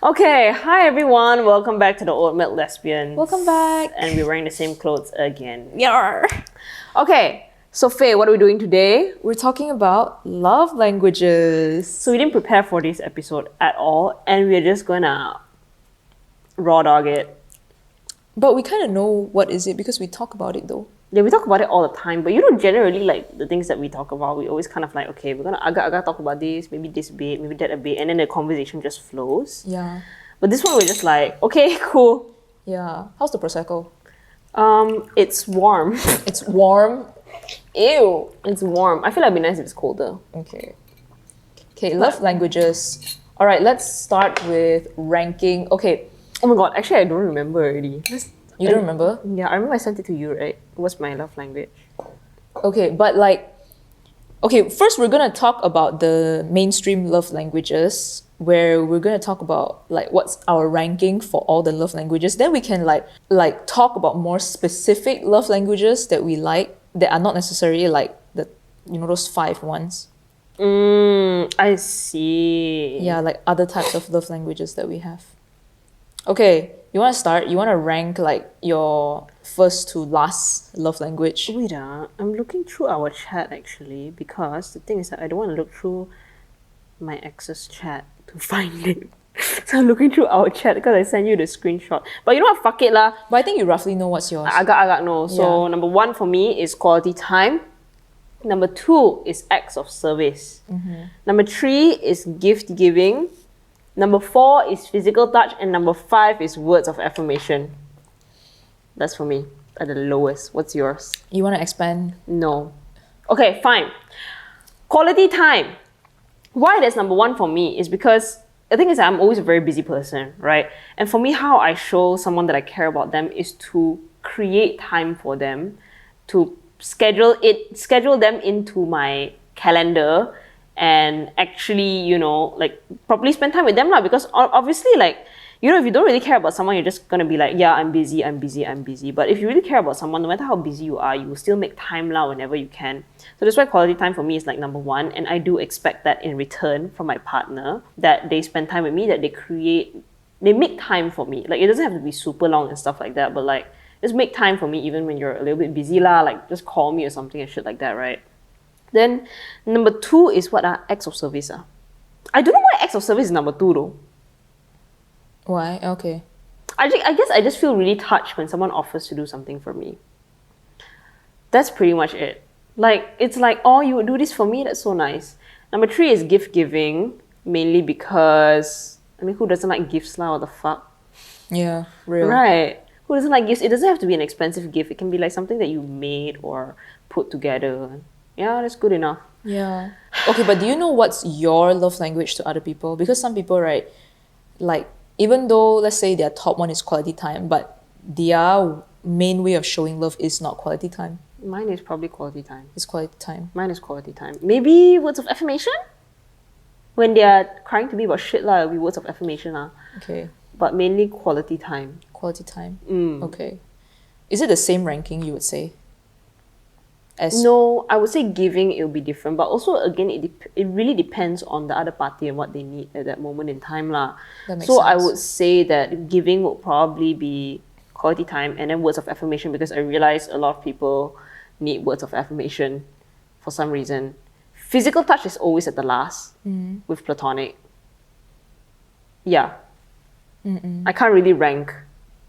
Okay, hi everyone. Welcome back to the Old Milk Lesbians. Welcome back. And we're wearing the same clothes again. Yar. Okay, so Faye, what are we doing today? We're talking about love languages. So we didn't prepare for this episode at all, and we're just gonna raw dog it. But we kind of know what is it because we talk about it though. Yeah, we talk about it all the time, but generally like the things that we talk about, we always kind of like, okay, I gotta talk about this, maybe this bit, maybe that a bit, and then the conversation just flows. Yeah. But this one we're just like, okay, cool. Yeah. How's the Prosecco? It's warm. It's warm. Ew. It's warm. I feel like it'd be nice if it's colder. Okay. Okay, love languages. All right, let's start with ranking. Okay, Oh my god, actually I don't remember already. you don't remember? Yeah, I remember I sent it to you, right? What's my love language? Okay, but like, okay, first we're gonna talk about the mainstream love languages, where we're gonna talk about like what's our ranking for all the love languages. Then we can like talk about more specific love languages that we like that are not necessarily like those 5 ones. I see. Yeah, like other types of love languages that we have. Okay, you wanna start? You wanna rank like your first to last love language? Wait, I'm looking through our chat actually because the thing is that I don't want to look through my ex's chat to find it. So I'm looking through our chat because I sent you the screenshot. But you know what? Fuck it lah. But I think you roughly know what's yours. I got no. So Yeah. number 1 for me is quality time. Number 2 is acts of service. Number 3 is gift giving. Number 4 is physical touch, and number 5 is words of affirmation. That's for me at the lowest. What's yours? You wanna expand? No. Okay, fine. Quality time. Why that's number 1 for me is because the thing is that I'm always a very busy person, right? And for me, how I show someone that I care about them is to create time for them, to schedule them into my calendar, and actually, like properly spend time with them lah. Because obviously, like, if you don't really care about someone, you're just gonna be like, yeah, I'm busy. But if you really care about someone, no matter how busy you are, you will still make time lah whenever you can. So that's why quality time for me is like number 1, and I do expect that in return from my partner, that they spend time with me, that they make time for me. Like, it doesn't have to be super long and stuff like that, but like, just make time for me even when you're a little bit busy lah. Like, just call me or something and shit like that, right? Then number 2 is what acts of service. I don't know why acts of service is number 2 though. Why? Okay. I guess I just feel really touched when someone offers to do something for me. That's pretty much it. Like, it's like, oh, you would do this for me? That's so nice. Number 3 is gift giving, mainly because, who doesn't like gifts lah? What the fuck? Yeah, real. Right. Who doesn't like gifts? It doesn't have to be an expensive gift. It can be like something that you made or put together. Yeah, that's good enough. Yeah. Okay, but do you know what's your love language to other people? Because some people, right, like, even though, let's say their top one is quality time, but their main way of showing love is not quality time. Mine is probably quality time. It's quality time. Mine is quality time. Maybe words of affirmation? When they are crying to me about shit lah, it'll be words of affirmation lah. Okay. But mainly quality time. Quality time. Okay. Is it the same ranking, you would say? No, I would say giving, it'll be different. But also, again, it really depends on the other party and what they need at that moment in time lah. That makes So I sense. would say that giving would probably be quality time, and then words of affirmation, because I realize a lot of people need words of affirmation for some reason. Physical touch is always at the last with platonic. Yeah. I can't really rank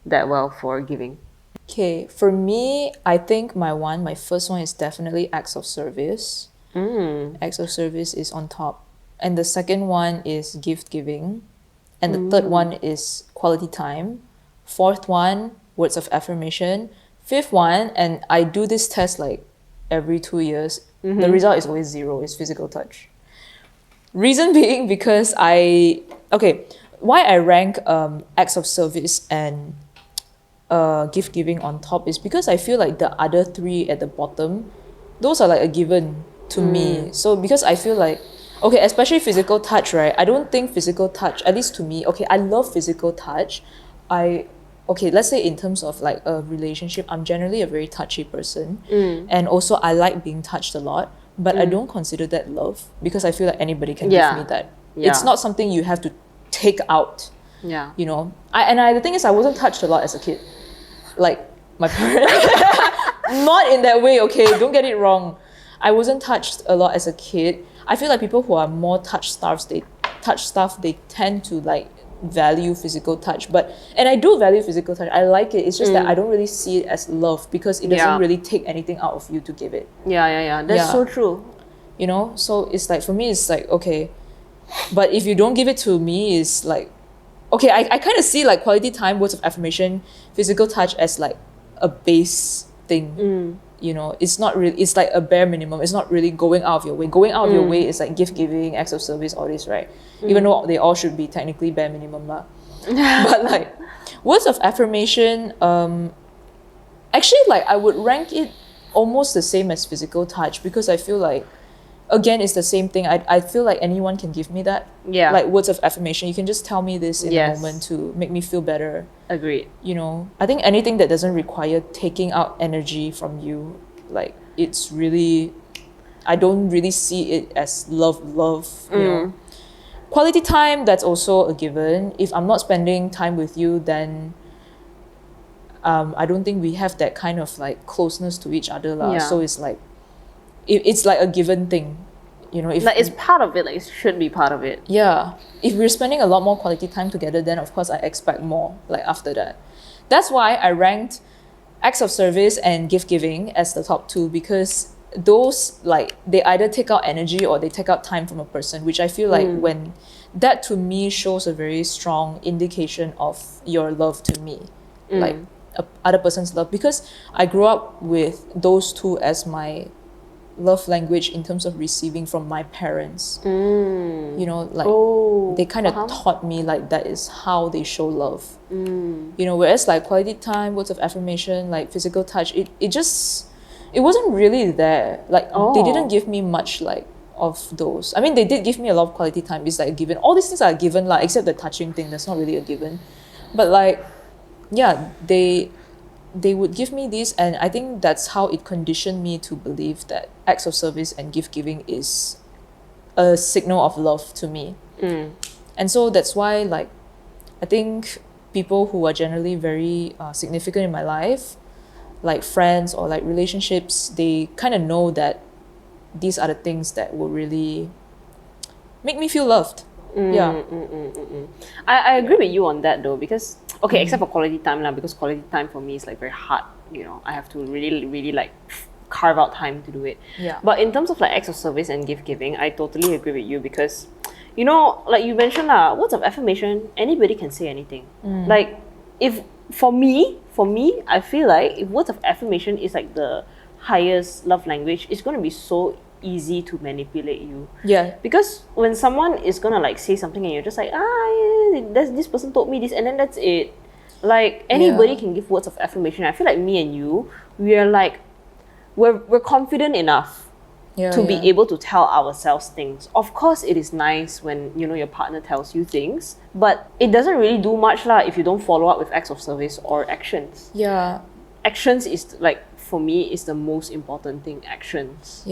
that well for giving. Okay, for me, I think my first one is definitely acts of service. Acts of service is on top. And the second one is gift giving. And the third one is quality time. Fourth one, words of affirmation. Fifth one, and I do this test like every 2 years. The result is always 0, is physical touch. Reason being because why I rank acts of service and gift giving on top is because I feel like the other 3 at the bottom, those are like a given to me. So because I feel like, okay, especially physical touch, right? I don't think physical touch, at least to me, okay, I love physical touch. Let's say in terms of like a relationship, I'm generally a very touchy person. And also I like being touched a lot, but I don't consider that love because I feel like anybody can give me that. Yeah. It's not something you have to take out Yeah. You know, the thing is, I wasn't touched a lot as a kid, like my parents. Not in that way, okay? Don't get it wrong. I wasn't touched a lot as a kid. I feel like people who are more touch stuff, they tend to like value physical touch. And I do value physical touch. I like it. It's just that I don't really see it as love because it doesn't really take anything out of you to give it. Yeah. That's so true. You know, so it's like, for me, it's like, okay, but if you don't give it to me, it's like, okay, I kind of see like quality time, words of affirmation, physical touch as like a base thing. You know, it's not really, it's like a bare minimum. It's not really going out of your way. Going out of your way is like gift giving, acts of service, all this, right? Even though they all should be technically bare minimum lah. But like words of affirmation, actually, like I would rank it almost the same as physical touch because I feel like, again, it's the same thing. I feel like anyone can give me that. Yeah. Like words of affirmation. You can just tell me this in a moment to make me feel better. Agreed. You know, I think anything that doesn't require taking out energy from you, like it's really, I don't really see it as love, you know. Quality time, that's also a given. If I'm not spending time with you, then I don't think we have that kind of like closeness to each other lah. Yeah. So it's like, it's like a given thing, you know. If like it's part of it, like it should be part of it. Yeah, if we're spending a lot more quality time together, then of course I expect more like after that. That's why I ranked acts of service and gift giving as the top two, because those, like, they either take out energy or they take out time from a person, which I feel like when that, to me, shows a very strong indication of your love to me, like other person's love, because I grew up with those two as my love language in terms of receiving from my parents. You know, like they kind of taught me like that is how they show love. You know, whereas like quality time, words of affirmation, like physical touch, it wasn't really there. Like they didn't give me much like of those. I mean, they did give me a lot of quality time. It's like a given. All these things are a given, like, except the touching thing. That's not really a given. But like, yeah, they would give me this, and I think that's how it conditioned me to believe that acts of service and gift giving is a signal of love to me. And so that's why, like, I think people who are generally very significant in my life, like friends or like relationships, they kind of know that these are the things that will really make me feel loved. I agree with you on that though, because except for quality time lah, because quality time for me is like very hard, you know. I have to really like carve out time to do it. But in terms of like acts of service and gift giving, I totally agree with you, because, you know, like you mentioned lah, words of affirmation, anybody can say anything. Like, if for me I feel like if words of affirmation is like the highest love language, it's going to be so easy to manipulate you. Because when someone is gonna like say something and you're just like, this person told me this, and then that's it. Like, anybody can give words of affirmation. I feel like me and you, we are like, we're confident enough to be able to tell ourselves things. Of course, it is nice when, you know, your partner tells you things, but it doesn't really do much lah if you don't follow up with acts of service or actions. Actions is like, for me, is the most important thing. Actions.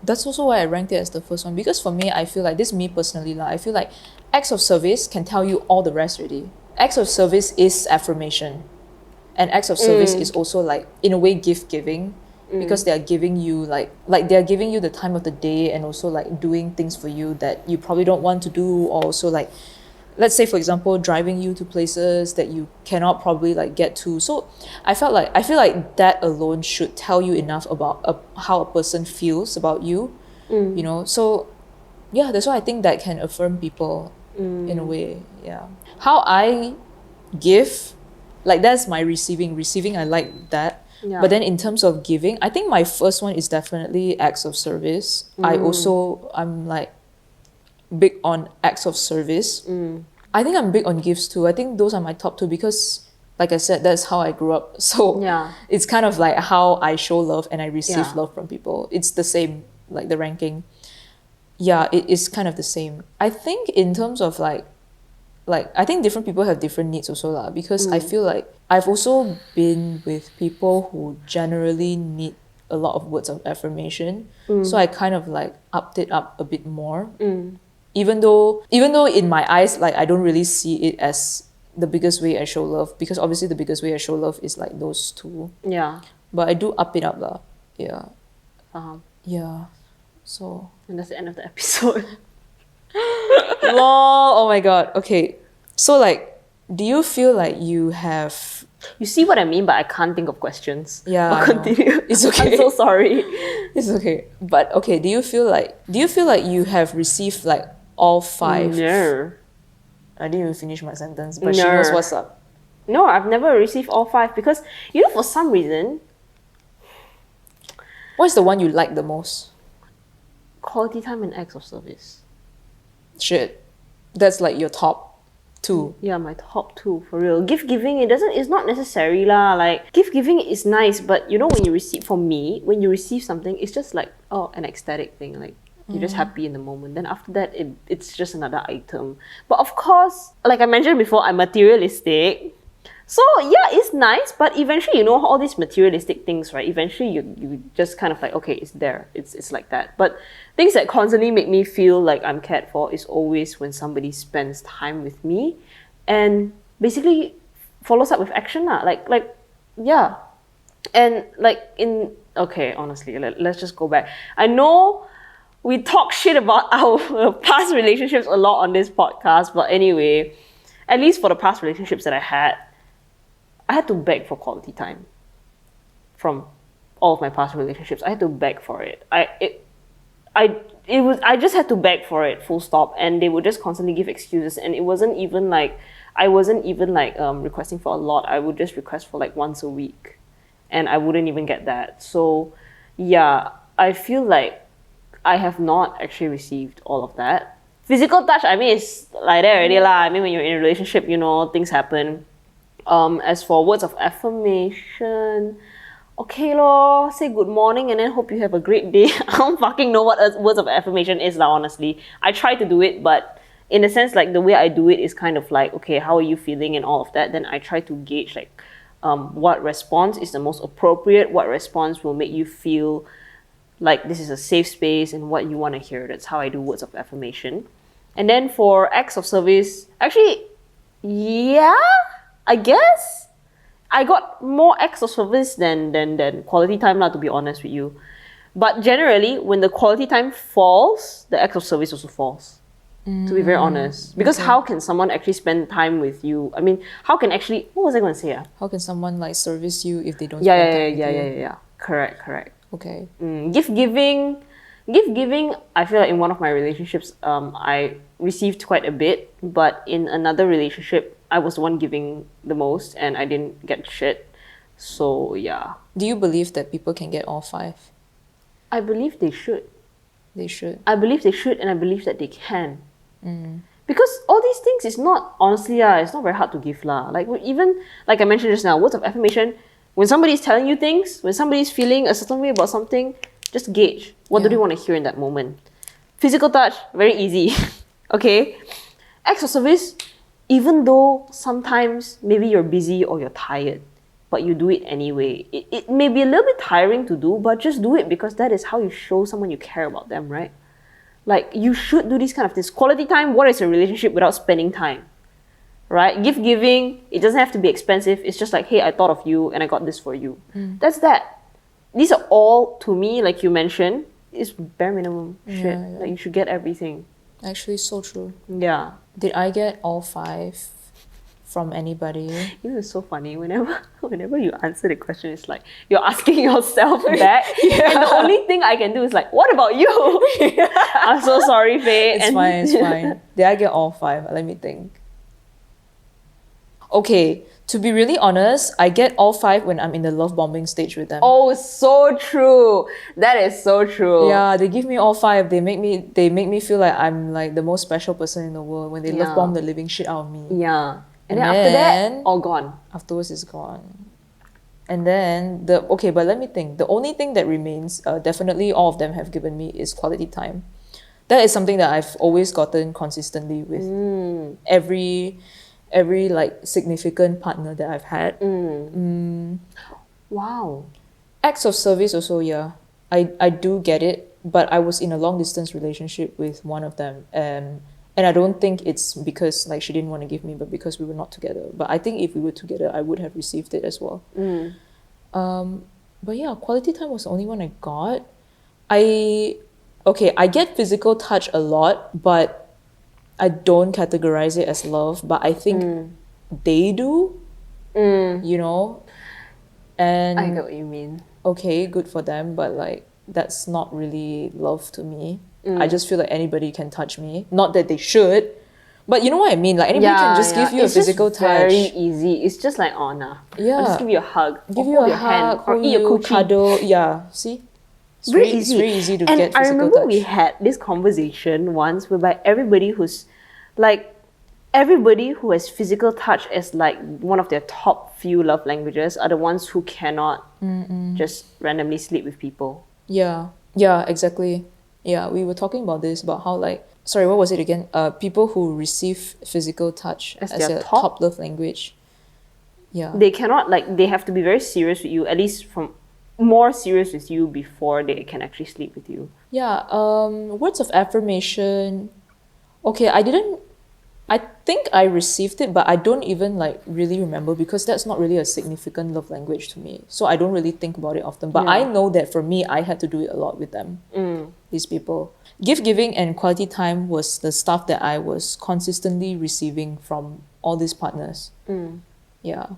That's also why I ranked it as the first one, because for me, I feel like, this is me personally lah, I feel like acts of service can tell you all the rest already. Acts of service is affirmation, and acts of service is also like, in a way, gift giving, because they are giving you like they are giving you the time of the day, and also like doing things for you that you probably don't want to do, or also like, let's say, for example, driving you to places that you cannot probably like get to. So I feel like that alone should tell you enough about how a person feels about you, you know. So yeah, that's why I think that can affirm people in a way. How I give, like, that's my receiving, I like that. But then in terms of giving, I think my first one is definitely acts of service. I'm like big on acts of service. I think I'm big on gifts too. I think those are my top two, because, like I said, that's how I grew up. So it's kind of like how I show love and I receive love from people. It's the same, like the ranking. It is kind of the same. I think in terms of like I think different people have different needs also lah, because I feel like I've also been with people who generally need a lot of words of affirmation. So I kind of like upped it up a bit more. Even though in my eyes, like, I don't really see it as the biggest way I show love, because obviously the biggest way I show love is like those two. Yeah. But I do up it up lah. Yeah. Uh-huh. Yeah. So And that's the end of the episode. lol, oh my god. Okay. So like, do you feel like you have You see what I mean, but I can't think of questions. Yeah, I'll I know. continue. It's okay. I'm so sorry. It's okay. But okay, do you feel like you have received like all 5? No. I didn't even finish my sentence, but she knows No. what's up. No, I've never received all 5 because, you know, for some reason, What's the one you like the most? quality time and acts of service. Shit. That's like your top 2. Yeah, my top 2 for real. Gift giving, it's not necessary lah. Like, gift giving is nice, but you know, when you receive, for me, when you receive something, it's just like, oh, an ecstatic thing. Like, you're just happy in the moment. Then after that, it's just another item. But of course, like I mentioned before, I'm materialistic. So yeah, it's nice, but eventually, you know, all these materialistic things, right? Eventually, you just kind of like, okay, it's there. It's like that. But things that constantly make me feel like I'm cared for is always when somebody spends time with me, and basically follows up with action lah. Like yeah, and like okay, honestly, let's just go back. I know we talk shit about our past relationships a lot on this podcast, but anyway, at least for the past relationships that I had to beg for quality time from all of my past relationships. I had to beg for it. I just had to beg for it, full stop. And they would just constantly give excuses. And it wasn't even like, I wasn't even like requesting for a lot. I would just request for like once a week. And I wouldn't even get that. So yeah, I feel like I have not actually received all of that. Physical touch, I mean, it's like that already lah. I mean, when you're in a relationship, you know, things happen. As for words of affirmation, okay lor, say good morning and then hope you have a great day. I don't fucking know what words of affirmation is lah, honestly. I try to do it, but in a sense, like the way I do it is kind of like, okay, how are you feeling and all of that. Then I try to gauge like what response is the most appropriate, what response will make you feel like this is a safe space and what you want to hear. That's how I do words of affirmation. And then for acts of service, actually, yeah, I guess I got more acts of service than quality time lah, to be honest with you. But generally, when the quality time falls, the acts of service also falls. To be very honest. Because how can someone actually spend time with you? I mean, how can actually, what was I going to say? How can someone like service you if they don't spend time with you? Yeah. Correct. Okay. Gift giving, I feel like in one of my relationships, I received quite a bit, but in another relationship, I was the one giving the most and I didn't get shit. So yeah. Do you believe that people can get all 5? I believe they should. They should. I believe they should, and I believe that they can. Because all these things is not, honestly, it's not very hard to give lah. Like even, like I mentioned just now, words of affirmation, when somebody's telling you things, when somebody's feeling a certain way about something, just gauge. What do they want to hear in that moment? Physical touch, very easy. Okay? Acts of service, even though sometimes maybe you're busy or you're tired, but you do it anyway. It may be a little bit tiring to do, but just do it because that is how you show someone you care about them, right? Like, you should do these kind of things. Quality time, what is a relationship without spending time? Right? Gift giving, it doesn't have to be expensive. It's just like, hey, I thought of you and I got this for you. That's that. These are all, to me, like you mentioned, is bare minimum shit. Yeah. Like, you should get everything. Actually, so true. Yeah. Did I get all 5 from anybody? You know, it's so funny. Whenever you answer the question, it's like you're asking yourself back. And the only thing I can do is like, what about you? I'm so sorry, Faye. It's fine. Did I get all 5? Let me think. Okay, to be really honest, I get all 5 when I'm in the love bombing stage with them. Oh, so true. That is so true. Yeah, they give me all 5. They make me feel like I'm like the most special person in the world when they love bomb the living shit out of me. Yeah. And then after that, all gone. Afterwards, it's gone. And then but let me think. The only thing that remains, definitely all of them have given me, is quality time. That is something that I've always gotten consistently with every like significant partner that I've had. Wow. Acts of service also, yeah. I do get it, but I was in a long distance relationship with one of them, and And I don't think it's because like she didn't want to give me, but because we were not together. But I think if we were together, I would have received it as well. But yeah, quality time was the only one I got. I get physical touch a lot, but I don't categorize it as love. But I think they do, you know. And I get what you mean. okay, good for them, but like that's not really love to me. I just feel like anybody can touch me. Not that they should, but you know what I mean. Like anybody can just give you a physical touch. Very easy. It's just like, oh nah. Yeah. I'll just give you a hug. Give or you hold a your hand, hug, or hold eat a you, cookie. cuddle. Yeah, see, it's Very It's very easy to and get I physical remember touch. we had this conversation once whereby everybody who has physical touch as like one of their top few love languages are the ones who cannot just randomly sleep with people. Yeah, exactly. Yeah, we were talking about this, about how like, sorry, what was it again? People who receive physical touch As as their a top? top love language. Yeah. They cannot, like, they have to be very serious with you, at least from more serious with you before they can actually sleep with you. Yeah, words of affirmation. Okay, I think I received it, but I don't even like really remember because that's not really a significant love language to me. So I don't really think about it often. But I know that for me, I had to do it a lot with them, these people. Gift giving and quality time was the stuff that I was consistently receiving from all these partners. Yeah.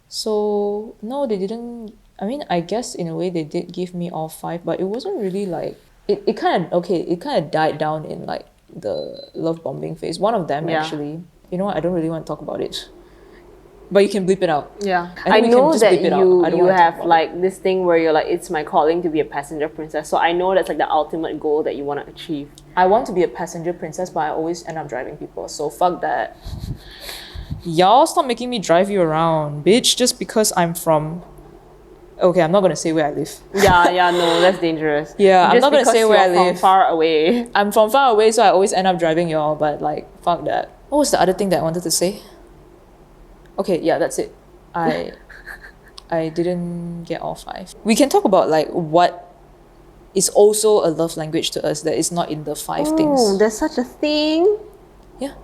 So no, they didn't. I mean, I guess in a way they did give me all 5, but it wasn't really like it kind of died down in like the love bombing phase. One of them actually. You know what? I don't really want to talk about it. But you can bleep it out. Yeah. I I think we can know just that bleep it out. I don't you wanna talk have about like this thing where you're like, it's my calling to be a passenger princess. So I know that's like the ultimate goal that you want to achieve. I want to be a passenger princess, but I always end up driving people. So fuck that. Y'all stop making me drive you around, bitch, just because I'm from... Okay, I'm not going to say where I live. Yeah, no, that's dangerous. Yeah, I'm Just not gonna because say where I you're from live. far away. I'm from far away, so I always end up driving y'all, but like, fuck that. What was the other thing that I wanted to say? Okay, yeah, that's it. I didn't get all 5. We can talk about like what is also a love language to us that is not in the 5 Oh, things. there's such a thing? Yeah.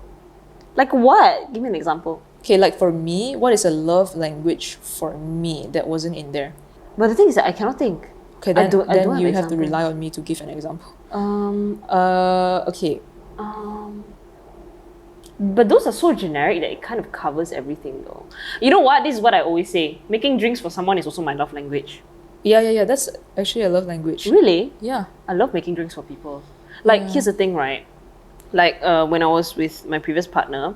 Like what? Give me an example. Okay, like for me, what is a love language for me that wasn't in there? But the thing is that I cannot think. Okay, I then, don't then have you have to examples. rely on me to give an example. Okay. But those are so generic that it kind of covers everything though. You know what? This is what I always say. Making drinks for someone is also my love language. Yeah. That's actually a love language. Really? Yeah. I love making drinks for people. Like, here's the thing, right? Like, when I was with my previous partner,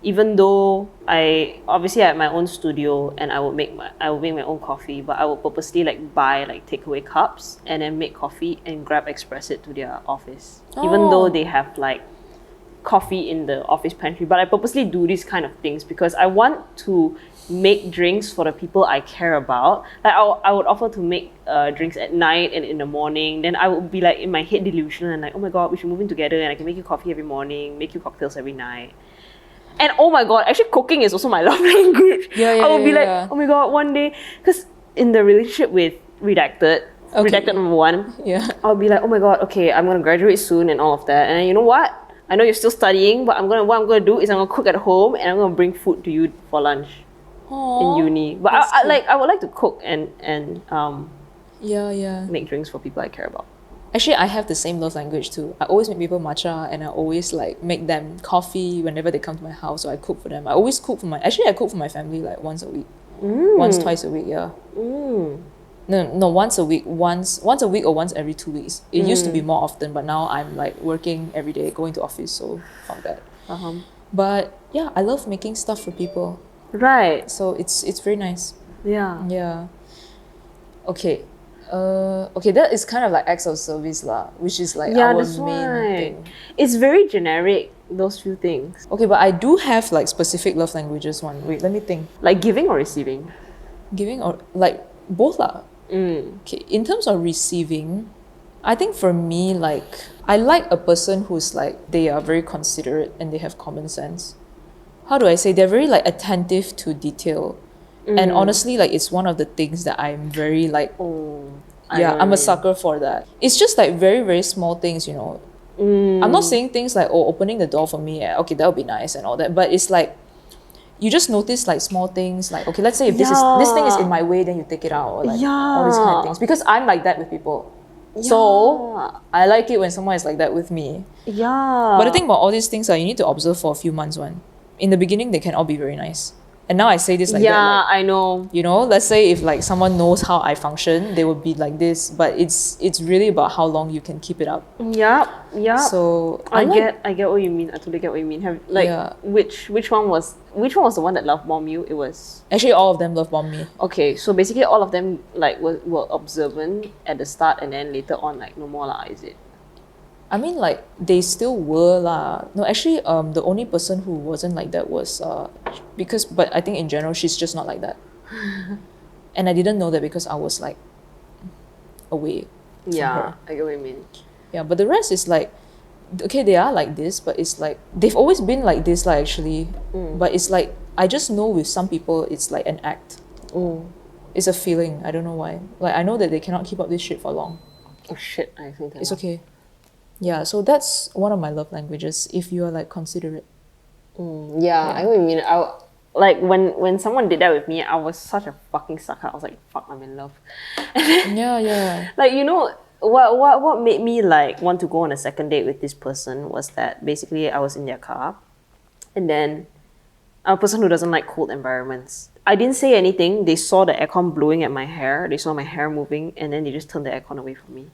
even though I had my own studio and I would make my own coffee, but I would purposely like buy like takeaway cups and then make coffee and grab express it to their office. Even though they have like coffee in the office pantry, but I purposely do these kind of things because I want to make drinks for the people I care about. Like I would offer to make drinks at night and in the morning. Then I would be like in my head delusional and like, oh my god, we should move in together and I can make you coffee every morning, make you cocktails every night. And oh my god, actually cooking is also my love language. I would be like, oh my god, one day, because in the relationship with Redacted number 1, I'll be like, oh my god, okay, I'm gonna graduate soon and all of that. And then you know what? I know you're still studying, but what I'm gonna do is I'm gonna cook at home and I'm gonna bring food to you for lunch in uni. But I would like to cook and make drinks for people I care about. Actually, I have the same love language too. I always make people matcha and I always like make them coffee whenever they come to my house, so I cook for them. I always cook for I cook for my family like once a week. Once, twice a week, yeah. No, once a week. Once a week or once every 2 weeks. It used to be more often, but now I'm like working every day, going to office, so fuck that. But yeah, I love making stuff for people. Right. So it's very nice. Yeah. Yeah. Okay. Okay, that is kind of like acts of service lah, which is like our main thing. It's very generic, those few things. Okay, but I do have like specific love languages one. Wait, let me think. Like giving or receiving? Giving or like both lah. Okay, in terms of receiving, I think for me, like I like a person who's like they are very considerate and they have common sense. How do I say? They're very like attentive to detail. And honestly, like it's one of the things that I'm very like, I'm a sucker for that. It's just like very, very small things, you know. I'm not saying things like, oh, opening the door for me, okay, that would be nice and all that, but it's like you just notice like small things, like, okay, let's say if this thing is in my way, then you take it out, or like all these kind of things, because I'm like that with people. So I like it when someone is like that with me. Yeah. But the thing about all these things are you need to observe for a few months. In the beginning, they can all be very nice. And now I say this like that. Yeah, I know. You know, let's say if like someone knows how I function, they would be like this. But it's really about how long you can keep it up. Yeah. So I get what you mean. I totally get what you mean. Which one was the one that love bombed you? It was actually all of them love bomb me. okay. So basically, all of them like were observant at the start, and then later on, like no more lah. Is it? I mean, like they still were lah. No, actually, the only person who wasn't like that was but I think in general she's just not like that. And I didn't know that because I was like away. Yeah, I get what you mean. Yeah, but the rest is like, okay, they are like this, but it's like they've always been like this, like actually. But it's like I just know with some people it's like an act. It's a feeling. I don't know why. Like I know that they cannot keep up this shit for long. Oh shit! I think it's okay. Yeah, so that's one of my love languages. If you are like considerate. I know what you mean. Like when someone did that with me, I was such a fucking sucker. I was like, fuck, I'm in love. Yeah. Like, you know, what made me like want to go on a second date with this person was that basically I was in their car, and then I'm a person who doesn't like cold environments. I didn't say anything. They saw the aircon blowing at my hair. They saw my hair moving, and then they just turned the aircon away from me.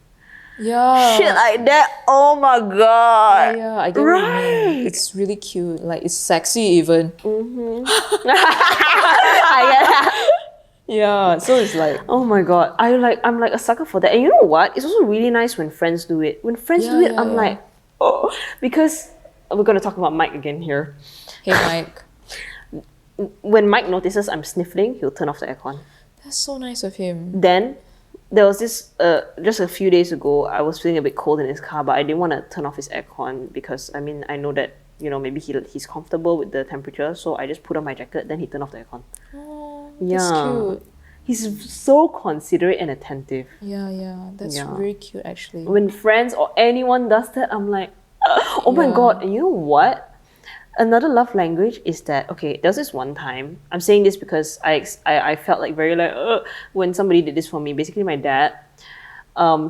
Yeah. Shit like that. Oh my god. Yeah, I get what you mean. It's really cute. Like it's sexy even. I get that. Yeah, so it's like, oh my god, I'm like a sucker for that. And you know what? It's also really nice when friends do it. When friends do it, I'm like, oh, because we're gonna talk about Mike again here. Hey Mike. When Mike notices I'm sniffling, he'll turn off the aircon. That's so nice of him. Then there was this just a few days ago, I was feeling a bit cold in his car, but I didn't want to turn off his aircon because I mean I know that, you know, maybe he's comfortable with the temperature, so I just put on my jacket, then he turned off the aircon. Oh, that's cute. He's so considerate and attentive. Yeah, that's very cute actually. When friends or anyone does that, I'm like, oh my god. And you know what? Another love language is that, okay, there was this one time, I'm saying this because I felt like very like, when somebody did this for me. Basically my dad,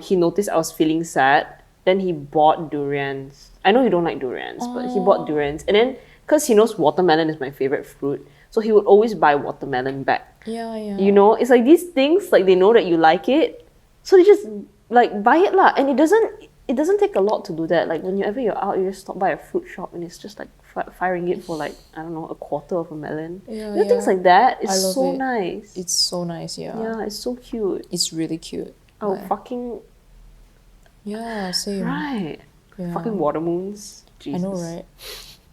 he noticed I was feeling sad, then he bought durians. I know you don't like durians, but he bought durians. And then, because he knows watermelon is my favorite fruit, so he would always buy watermelon back. Yeah. You know, it's like these things, like they know that you like it, so they just like buy it lah. And it doesn't take a lot to do that. Like whenever you're out, you just stop by a fruit shop and it's just like $5 for like, I don't know, a quarter of a melon. You know, things like that. It's so nice. It's so nice, Yeah, it's so cute. It's really cute. Oh, fucking... Yeah, same. Right. Yeah. Fucking water moons. Jesus. I know, right?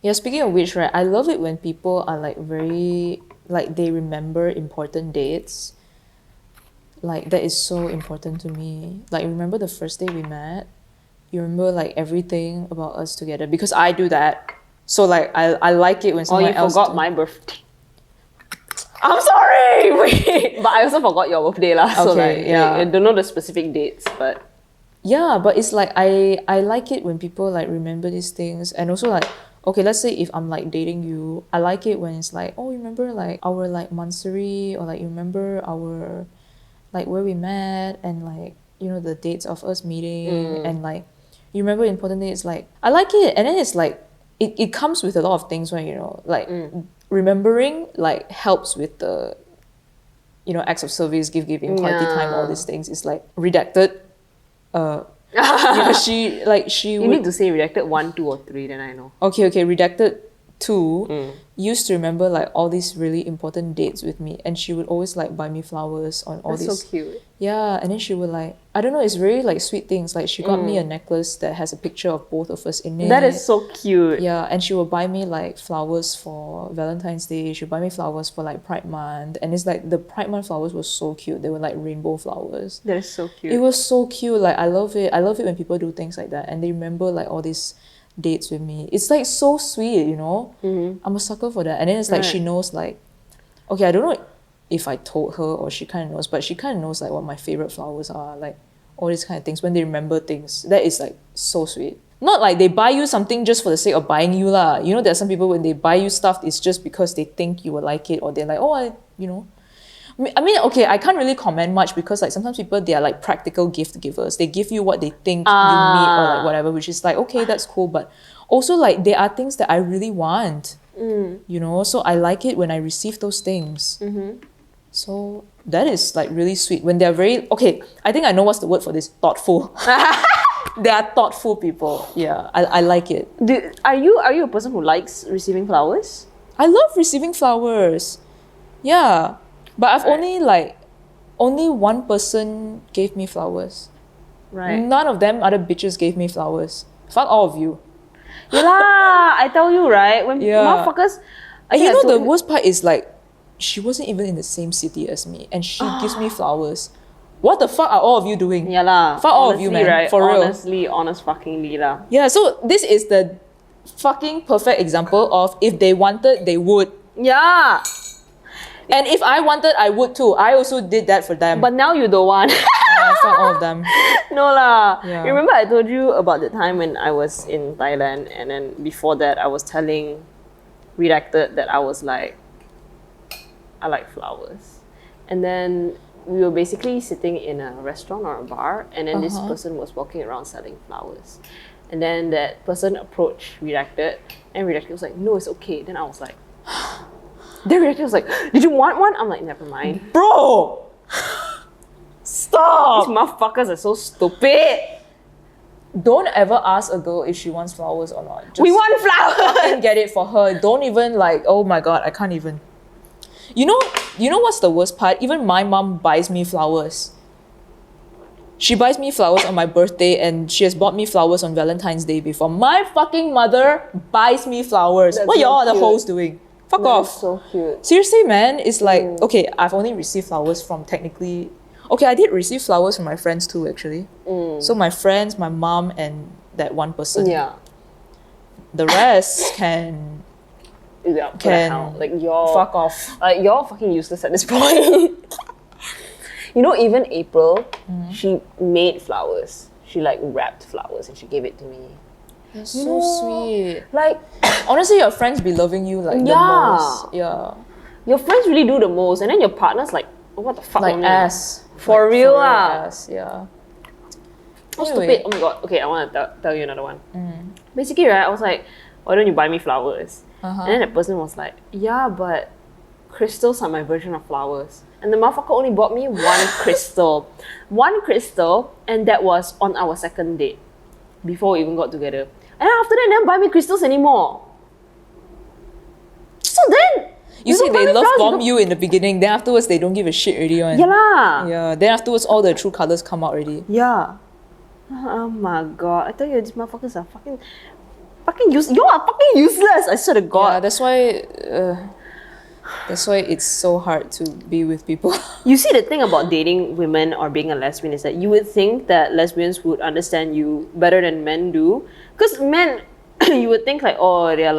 Yeah, speaking of which, right, I love it when people are like very, like they remember important dates. Like that is so important to me. Like remember the first day we met? You remember like everything about us together? Because I do that. So like I like it when someone else... Oh, you forgot my birthday. I'm sorry! Wait. But I also forgot your birthday lah. So Okay, like, yeah. I don't know the specific dates, but... Yeah, but it's like I like it when people like remember these things. And also like, okay, let's say if I'm like dating you, I like it when it's like, oh, you remember like our like Mansuri, or like you remember our like where we met, and like, you know, the dates of us meeting, and like you remember important dates. Like I like it. And then it's like it comes with a lot of things when, you know, like remembering like helps with the, you know, acts of service, giving, quality time, all these things. It's like redacted. Yeah, she You would... need to say redacted 1, 2 or 3, then I know. Okay, redacted 2 used to remember like all these really important dates with me, and she would always like buy me flowers on all That's these... so cute. Yeah, and then she would like, I don't know, it's very like sweet things. Like she got me a necklace that has a picture of both of us in it. That is so cute. Yeah, and she would buy me like flowers for Valentine's Day. She would buy me flowers for like Pride Month. And it's like the Pride Month flowers were so cute. They were like rainbow flowers. That is so cute. It was so cute. Like I love it. I love it when people do things like that and they remember like all these dates with me. It's like so sweet, you know? I'm a sucker for that. And then it's like she knows like, okay, I don't know if I told her or she kind of knows, but she kind of knows like what my favorite flowers are, like all these kind of things when they remember things. That is like so sweet. Not like they buy you something just for the sake of buying you lah. You know, there are some people when they buy you stuff, it's just because they think you will like it, or they're like, oh, you know. I mean, okay, I can't really comment much because like sometimes people, they are like practical gift givers. They give you what they think you need or like whatever, which is like, okay, that's cool. But also like there are things that I really want, you know, so I like it when I receive those things. So that is like really sweet when they're very, okay, I think I know what's the word for this, thoughtful. They are thoughtful people. Yeah, I like it. Are you a person who likes receiving flowers? I love receiving flowers. Yeah. But I've only one person gave me flowers. Right. None of them other bitches gave me flowers. Fuck all of you. Yeah, I tell you, right? When motherfuckers... And you know the worst part is like, she wasn't even in the same city as me and she gives me flowers. What the fuck are all of you doing? Yeah lah. Fuck all of you, man. Right? For real. Honestly, honest fucking lah. Yeah, so this is the fucking perfect example of if they wanted, they would. Yeah. And if I wanted, I would too. I also did that for them. But now you don't want. Fuck all of them. No lah. Yeah. Remember I told you about the time when I was in Thailand, and then before that I was telling Redacted that I was like, I like flowers. And then we were basically sitting in a restaurant or a bar, and then this person was walking around selling flowers. And then that person approached Redacted, and Redacted was like, no, it's okay. Then I was like, then Redacted was like, did you want one? I'm like, never mind. Bro! Stop! These motherfuckers are so stupid. Don't ever ask a girl if she wants flowers or not. Just we want flowers! fucking get it for her. Don't even like, oh my god, I can't even. You know what's the worst part? Even my mom buys me flowers. She buys me flowers on my birthday and she has bought me flowers on Valentine's Day before. My fucking mother buys me flowers. That's what so y'all the cute. hoes doing? Fuck That off. is so cute. Seriously, man, it's like, okay, I've only received flowers from technically... Okay, I did receive flowers from my friends too, actually. So my friends, my mom, and that one person. Yeah. The rest can... Yeah, put it out. Like you're fuck off. Like you're fucking useless at this point. You know, even April, she made flowers. She like wrapped flowers and she gave it to me. That's so sweet. Like Honestly, your friends be loving you like the most. Yeah. your friends really do the most, and then your partner's like, oh, what the fuck? Like only? ass. For Like, real lah. ass, yeah. Oh, Anyway. stupid. Oh my god. Okay, I want to tell you another one. Basically, right, I was like, why don't you buy me flowers? And then that person was like, yeah, but crystals are my version of flowers. And the motherfucker only bought me one crystal. One crystal, and that was on our second date. Before we even got together. And then after that, they didn't buy me crystals anymore. So then... You see, don't buy they me love flowers, bomb you in the beginning, then afterwards they don't give a shit already. Yeah lah. Yeah, then afterwards all the true colours come out already. Yeah. Oh my god. I tell you, these motherfuckers are fucking you are fucking useless. I swear to Yeah, god. that's why it's so hard to be with people. You see, the thing about dating women or being a lesbian is that you would think that lesbians would understand you better than men do. Because men, you would think like, oh, they're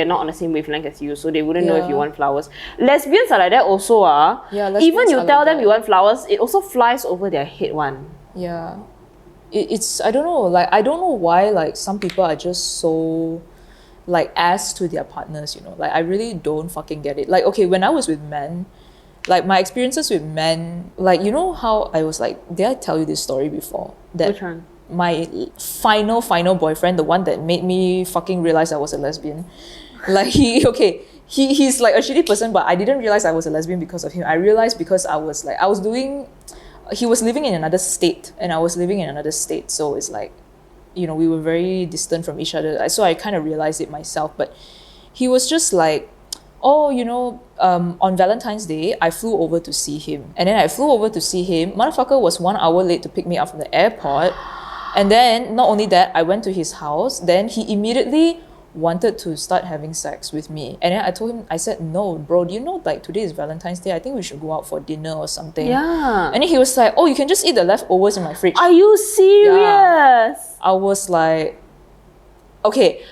not on the same wavelength as you, so they wouldn't know if you want flowers. Lesbians are like that also. Yeah, Even lesbians you are tell like them that. you want flowers, it also flies over their head one. Yeah. It's I don't know, like I don't know why like some people are just so like ass to their partners, you know. Like I really don't fucking get it. Like okay, when I was with men, like my experiences with men, like you know how I was like, did I tell you this story before? That Which one? my final boyfriend, the one that made me fucking realize I was a lesbian. Like he's like a shitty person, but I didn't realize I was a lesbian because of him. I realized because he was living in another state and I was living in another state. So it's like, you know, we were very distant from each other. So I kind of realized it myself. But he was just like, oh, you know, on Valentine's Day, I flew over to see him. And then I flew over to see him. Motherfucker was 1 hour late to pick me up from the airport. And then, not only that, I went to his house. Then he immediately wanted to start having sex with me. And then I told him, I said, no, bro, do you know like today is Valentine's Day? I think we should go out for dinner or something. Yeah. And then he was like, oh, you can just eat the leftovers in my fridge. Are you serious? I was like, okay,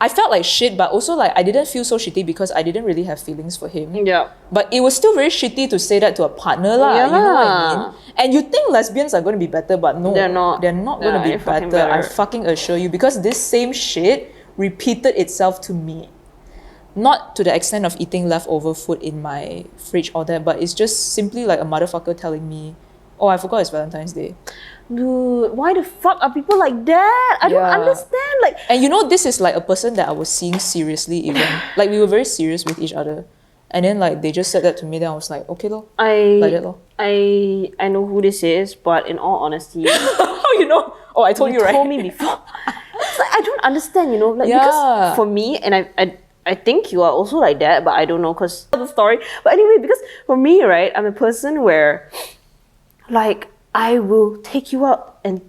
I felt like shit, but also like I didn't feel so shitty because I didn't really have feelings for him. Yeah. But it was still very shitty to say that to a partner lah. Yeah You know what I lah. mean? And you think lesbians are going to be better, but no, They're not. They're not going to be They're fucking better. I better. fucking assure you, because this same shit repeated itself to me. Not to the extent of eating leftover food in my fridge or that, but it's just simply like a motherfucker telling me, "Oh, I forgot it's Valentine's Day." Dude, why the fuck are people like that? I don't Yeah. understand. Like, And you know, this is like a person that I was seeing seriously even. Like, we were very serious with each other. And then like they just said that to me, then I was like, okay lor. Like that lor. I know who this is, but in all honesty, How you know? Oh, I told you, right? told me before. It's like I don't understand, you know, like Yeah. because for me, and I think you are also like that, but I don't know because of the story. But anyway, because for me, right, I'm a person where, like, I will take you out and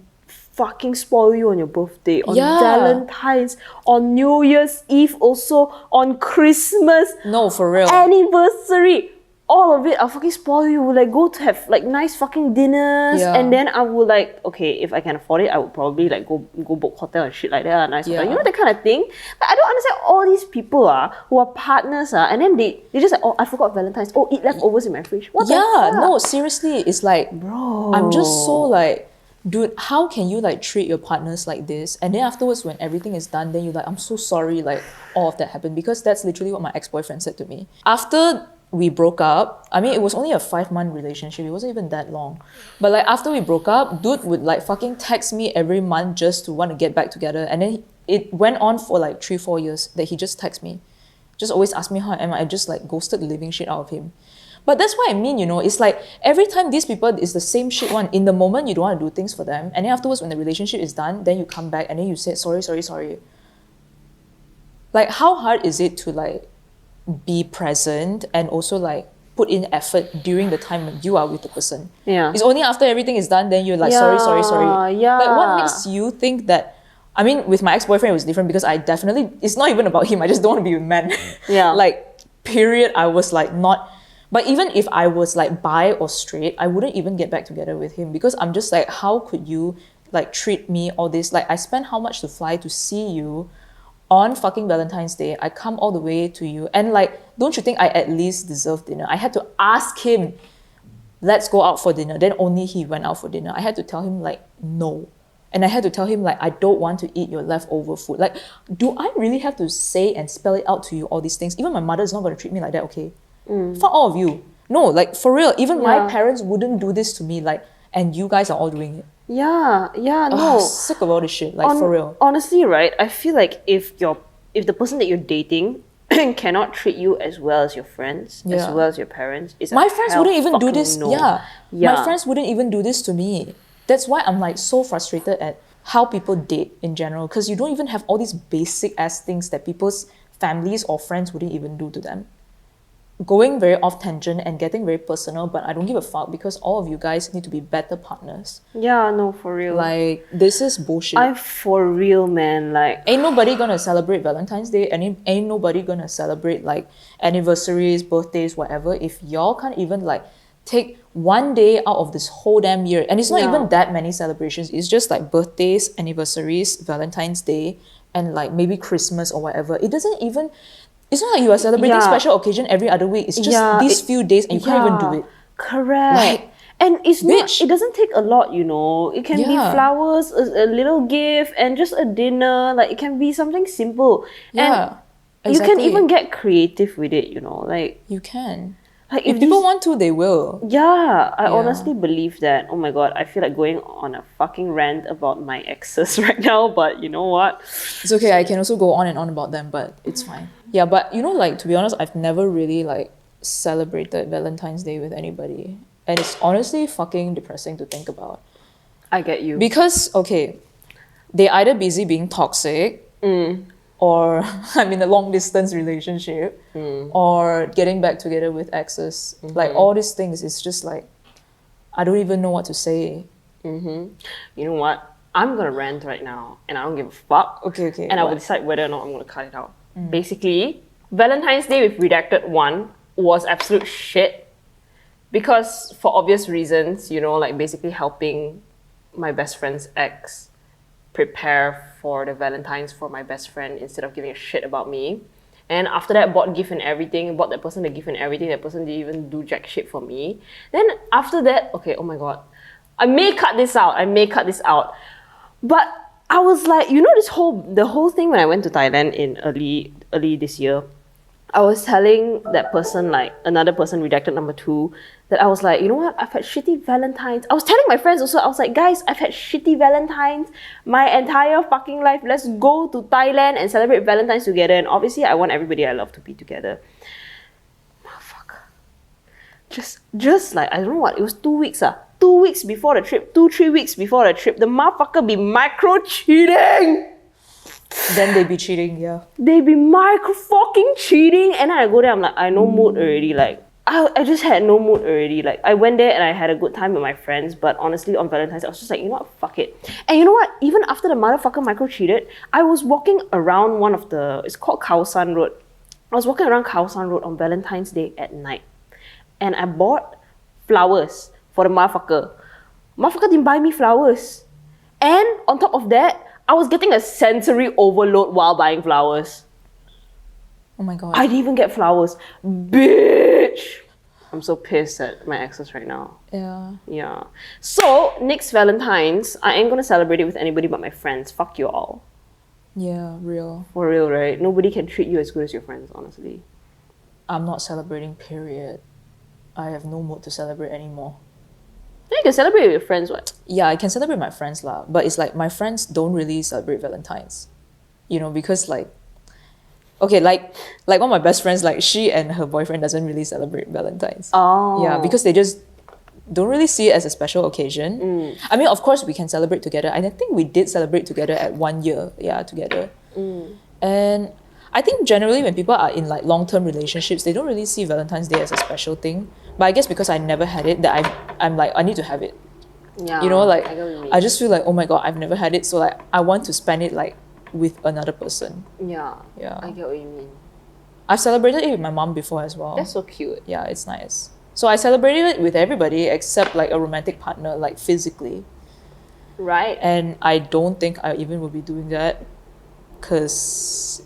fucking spoil you on your birthday, on Yeah. Valentine's, on New Year's Eve, also on Christmas, No, for real. anniversary. All of it, I'll fucking spoil you. We'll like go to have like nice fucking dinners, Yeah. and then I will like, okay, if I can afford it, I would probably like go book hotel and shit like that, nice hotel, Yeah. you know, that kind of thing. But I don't understand all these people who are partners and then they just like, oh, I forgot Valentine's. Oh, eat leftovers in my fridge. What the Yeah, fuck? no, seriously, it's like, Bro. I'm just so like, dude, how can you like treat your partners like this? And then afterwards, when everything is done, then you're like, I'm so sorry, like all of that happened, because that's literally what my ex-boyfriend said to me. After we broke up, I mean, it was only a 5-month relationship, it wasn't even that long. But like after we broke up, dude would like fucking text me every month just to want to get back together. And then it went on for like 3-4 years that he just texts me. Just always ask me how I am. I just like ghosted the living shit out of him. But that's what I mean, you know, it's like every time these people is the same shit one. In the moment, you don't want to do things for them. And then afterwards, when the relationship is done, then you come back and then you say, sorry. Like, how hard is it to like be present and also like put in effort during the time when you are with the person? Yeah. It's only after everything is done, then you're like, sorry. Yeah. Like, what makes you think that? I mean, with my ex-boyfriend, it was different because I definitely, it's not even about him. I just don't want to be with men. Yeah. Like, period. I was like not, but even if I was like bi or straight, I wouldn't even get back together with him because I'm just like, how could you like treat me all this? Like, I spent how much to fly to see you on fucking Valentine's Day. I come all the way to you. And like, don't you think I at least deserve dinner? I had to ask him, let's go out for dinner. Then only he went out for dinner. I had to tell him like, no. And I had to tell him like, I don't want to eat your leftover food. Like, do I really have to say and spell it out to you, all these things? Even my mother is not going to treat me like that, okay? Fuck all of you. No, like for real, even my parents wouldn't do this to me, like, and you guys are all doing it. Yeah, no. Ugh, sick of all this shit, like for real. Honestly, right, I feel like if the person that you're dating cannot treat you as well as your friends, as Yeah. well as your parents, it's My a friends hell wouldn't even do fucking this. no. Yeah. Yeah. My friends wouldn't even do this to me. That's why I'm like so frustrated at how people date in general, because you don't even have all these basic ass things that people's families or friends wouldn't even do to them. Going very off tangent and getting very personal, but I don't give a fuck because all of you guys need to be better partners. Yeah, no, for real. Like, this is bullshit. I'm for real, man. Like, Ain't nobody gonna celebrate Valentine's Day, and ain't nobody gonna celebrate like anniversaries, birthdays, whatever, if y'all can't even like take one day out of this whole damn year. And it's not Yeah. even that many celebrations. It's just like birthdays, anniversaries, Valentine's Day, and like maybe Christmas or whatever. It doesn't even, it's not like you are celebrating Yeah. special occasion every other week. It's just Yeah, these few days and you can't even do it. Correct. Like, and it's bitch. not, it doesn't take a lot, you know. It can be Yeah. flowers, a little gift, and just a dinner. Like, it can be something simple. Yeah, And you can exactly. even get creative with it, you know. Like You can. Like If people want to, they will. yeah, I Yeah. honestly believe that. Oh my god, I feel like going on a fucking rant about my exes right now, but you know what? It's okay, I can also go on and on about them, but it's fine. Yeah, but you know, like, to be honest, I've never really like celebrated Valentine's Day with anybody. And it's honestly fucking depressing to think about. I get you. Because, okay, they're either busy being toxic, or I'm in a long distance relationship, or getting back together with exes. Like, all these things, it's just like, I don't even know what to say. You know what? I'm gonna rant right now, and I don't give a fuck. Okay, And I will what? decide whether or not I'm gonna cut it out. Basically, Valentine's Day with Redacted 1 was absolute shit. Because for obvious reasons, you know, like basically helping my best friend's ex prepare for the Valentine's for my best friend instead of giving a shit about me. And after that, bought gift and everything, bought that person the gift and everything. That person didn't even do jack shit for me. Then after that, okay, oh my god, I may cut this out. But I was like, you know, the whole thing when I went to Thailand in early this year, I was telling that person, like another person, rejected number 2, that I was like, you know what, I've had shitty Valentines. I was telling my friends also, I was like, guys, I've had shitty Valentines my entire fucking life. Let's go to Thailand and celebrate Valentine's together. And obviously I want everybody I love to be together. Motherfucker. Just like, I don't know what, it was 2 weeks 2 weeks before the trip, 2-3 weeks before the trip, the motherfucker be micro cheating. Then they be cheating, yeah. They be micro fucking cheating, and then I go there, I'm like, I no mood already. Like, I just had no mood already. Like, I went there and I had a good time with my friends, but honestly, on Valentine's, I was just like, you know what, fuck it. And you know what? Even after the motherfucker micro cheated, I was walking around one of the, it's called Khao San Road. I was walking around Khao San Road on Valentine's Day at night, and I bought flowers for the motherfucker. Motherfucker didn't buy me flowers. And on top of that, I was getting a sensory overload while buying flowers. Oh my god. I didn't even get flowers. Bitch! I'm so pissed at my exes right now. Yeah. Yeah. So, next Valentine's, I ain't gonna celebrate it with anybody but my friends. Fuck you all. Yeah, real. For real, right? Nobody can treat you as good as your friends, honestly. I'm not celebrating, period. I have no mood to celebrate anymore. Yeah, you can celebrate with your friends, what? Yeah, I can celebrate my friends lah, but it's like my friends don't really celebrate Valentine's. You know, because like, okay, like one of my best friends, like she and her boyfriend doesn't really celebrate Valentine's. Oh. Yeah, because they just don't really see it as a special occasion. I mean, of course we can celebrate together. I think we did celebrate together at 1 year, yeah, together. And I think generally when people are in like long-term relationships, they don't really see Valentine's Day as a special thing. But I guess because I never had it, that I'm like, I need to have it. Yeah. You know, like I get what you mean. I just feel like, oh my god, I've never had it, so like I want to spend it like with another person. Yeah. Yeah. I get what you mean. I've celebrated it with my mom before as well. That's so cute. Yeah, it's nice. So I celebrated it with everybody except like a romantic partner, like physically. Right. And I don't think I even will be doing that. Cause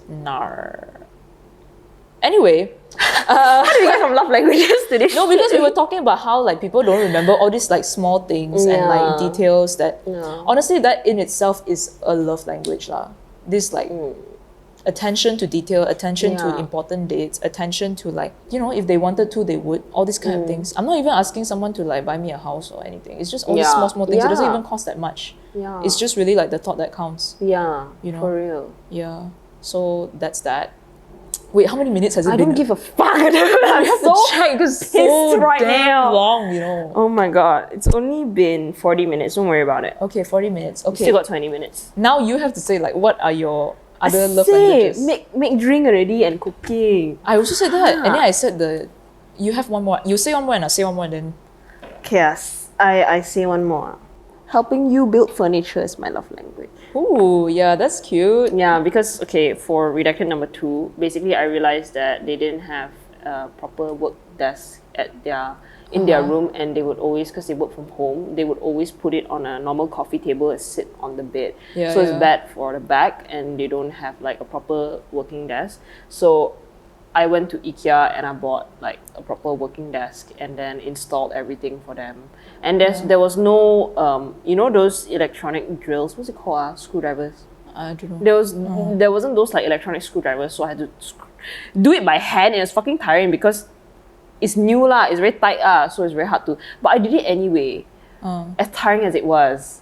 Anyway. How did we get from love languages to this? No, because we were talking about how like people don't remember all these like small things and like details that honestly that in itself is a love language lah. This like attention to detail, attention to important dates, attention to like, you know, if they wanted to they would, all these kind of things. I'm not even asking someone to like buy me a house or anything. It's just all these small things. It doesn't even cost that much. Yeah. It's just really like the thought that counts. Yeah. You know? For real. Yeah. So that's that. Wait, how many minutes has it I been? don't give a fuck. I'm have so to check because it's so pissed right damn now. long, you know. Oh my god. It's only been 40 minutes. Don't worry about it. Okay, 40 minutes. Okay. Still got 20 minutes. Now you have to say like what are your other love Say, languages? make drink already and cooking. I also said that. And then I said you have one more. You say one more and I say one more and then Okay, I say one more. Helping you build furniture is my love language. ooh, yeah, that's cute. Yeah, because okay, for redacted number 2, basically I realized that they didn't have a proper work desk at in their room, and they would always, because they work from home, they would always put it on a normal coffee table and sit on the bed. Yeah, so it's yeah. bad for the back, and they don't have like a proper working desk. So I went to IKEA and I bought like a proper working desk and then installed everything for them. And there was no you know those electronic drills, what's it called? Screwdrivers. I don't know. There wasn't those like electronic screwdrivers, so I had to do it by hand, and it was fucking tiring because it's new lah, it's very tight so it's very hard to. But I did it anyway. As tiring as it was,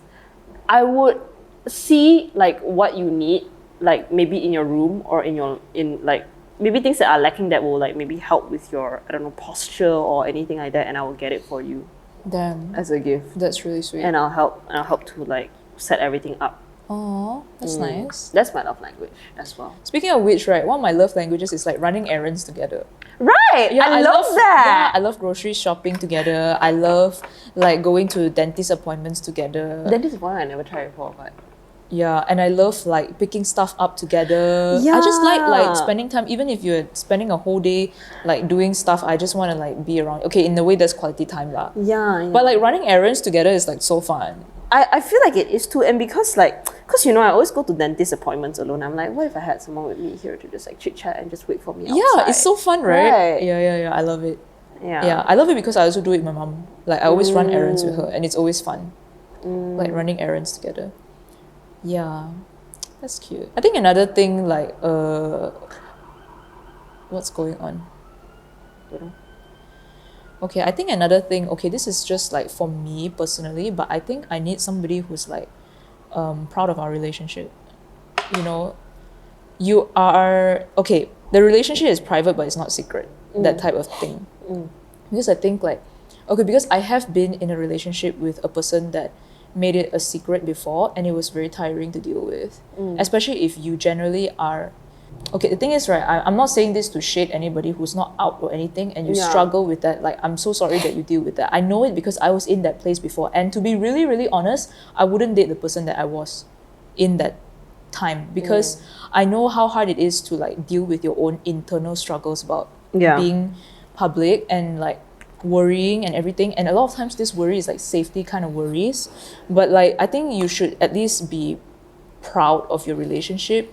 I would see like what you need, like maybe in your room or in like maybe things that are lacking that will like maybe help with your, I don't know, posture or anything like that, and I will get it for you Damn, as a gift. that's really sweet. And I'll help to like set everything up. Oh, that's nice. That's my love language as well. Speaking of which, right, one of my love languages is like running errands together. Right! I love that! Yeah, I love grocery shopping together. I love like going to dentist appointments together. That is one I never tried before, but Yeah, and I love like picking stuff up together. I just like spending time, even if you're spending a whole day like doing stuff, I just want to like be around. Okay, in a way that's quality time lah. yeah. But like running errands together is like so fun. I feel like it is too, and because you know, I always go to dentist appointments alone. I'm like, what if I had someone with me here to just like chit chat and just wait for me outside? Yeah, it's so fun, right? Right. Yeah. I love it. Yeah. Yeah, I love it because I also do it with my mom. Like I always run errands with her, and it's always fun. Like running errands together. Yeah, that's cute. I think another thing like what's going on? Okay, I think another thing. Okay, this is just like for me personally, but I think I need somebody who's like proud of our relationship. You know, you are okay. The relationship is private, but it's not secret. That type of thing. Because I think like, okay, because I have been in a relationship with a person that made it a secret before, and it was very tiring to deal with. Especially if you generally are. Okay, the thing is, right, I'm not saying this to shade anybody who's not out or anything, and you struggle with that. Like, I'm so sorry that you deal with that. I know it because I was in that place before. And to be really, really honest, I wouldn't date the person that I was in that time because I know how hard it is to like deal with your own internal struggles about being public and like worrying and everything. And a lot of times this worry is like safety kind of worries. But like, I think you should at least be proud of your relationship.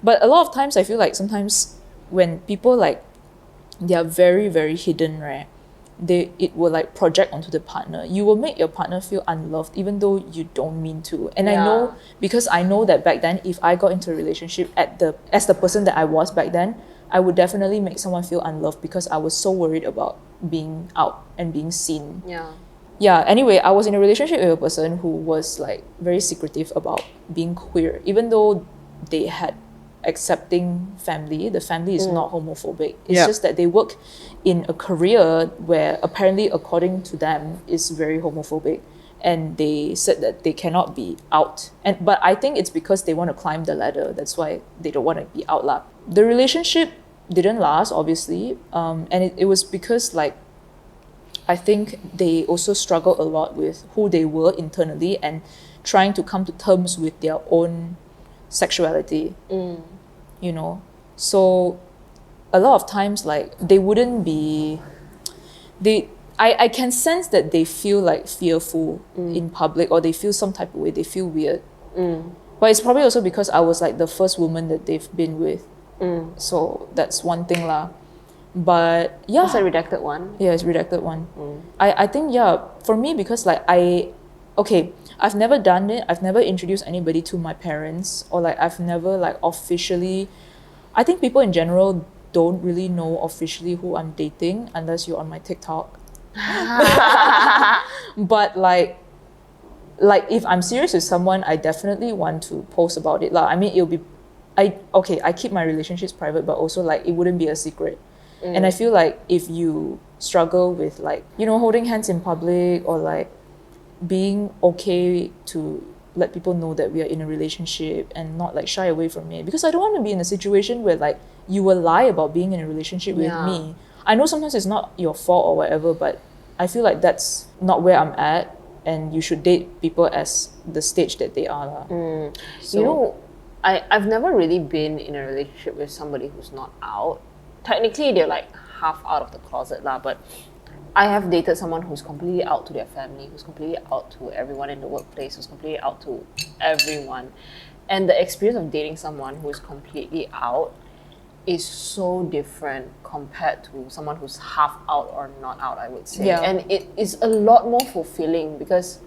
But a lot of times I feel like sometimes when people like they are very, very hidden, right? It will like project onto the partner. You will make your partner feel unloved even though you don't mean to. And I know because I know that back then if I got into a relationship as the person that I was back then, I would definitely make someone feel unloved because I was so worried about being out and being seen. Yeah, anyway, I was in a relationship with a person who was like very secretive about being queer, even though they had accepting family. The family is not homophobic. It's just that they work in a career where apparently according to them is very homophobic, and they said that they cannot be out. But I think it's because they want to climb the ladder. That's why they don't want to be out lah. The relationship didn't last, obviously, and it was because like I think they also struggled a lot with who they were internally and trying to come to terms with their own sexuality. You know, so a lot of times like they wouldn't be I can sense that they feel like fearful in public, or they feel some type of way, they feel weird. But it's probably also because I was like the first woman that they've been with. So that's one thing lah. But yeah, it's a redacted one. Yeah, it's redacted one. I think for me, because like I've never done it. I've never introduced anybody to my parents, or like I've never like officially. I think people in general don't really know officially who I'm dating unless you're on my TikTok. But like if I'm serious with someone, I definitely want to post about it lah. I mean, it'll be, I keep my relationships private, but also like it wouldn't be a secret. And I feel like if you struggle with like, you know, holding hands in public, or like being okay to let people know that we are in a relationship and not like shy away from it, because I don't want to be in a situation where like you will lie about being in a relationship with me. I know sometimes it's not your fault or whatever, but I feel like that's not where I'm at, and you should date people as the stage that they are lah. So, you know, I've never really been in a relationship with somebody who's not out. Technically they're like half out of the closet lah, but I have dated someone who's completely out to their family, who's completely out to everyone in the workplace, who's completely out to everyone. And the experience of dating someone who's completely out is so different compared to someone who's half out or not out, I would say. And it is a lot more fulfilling because,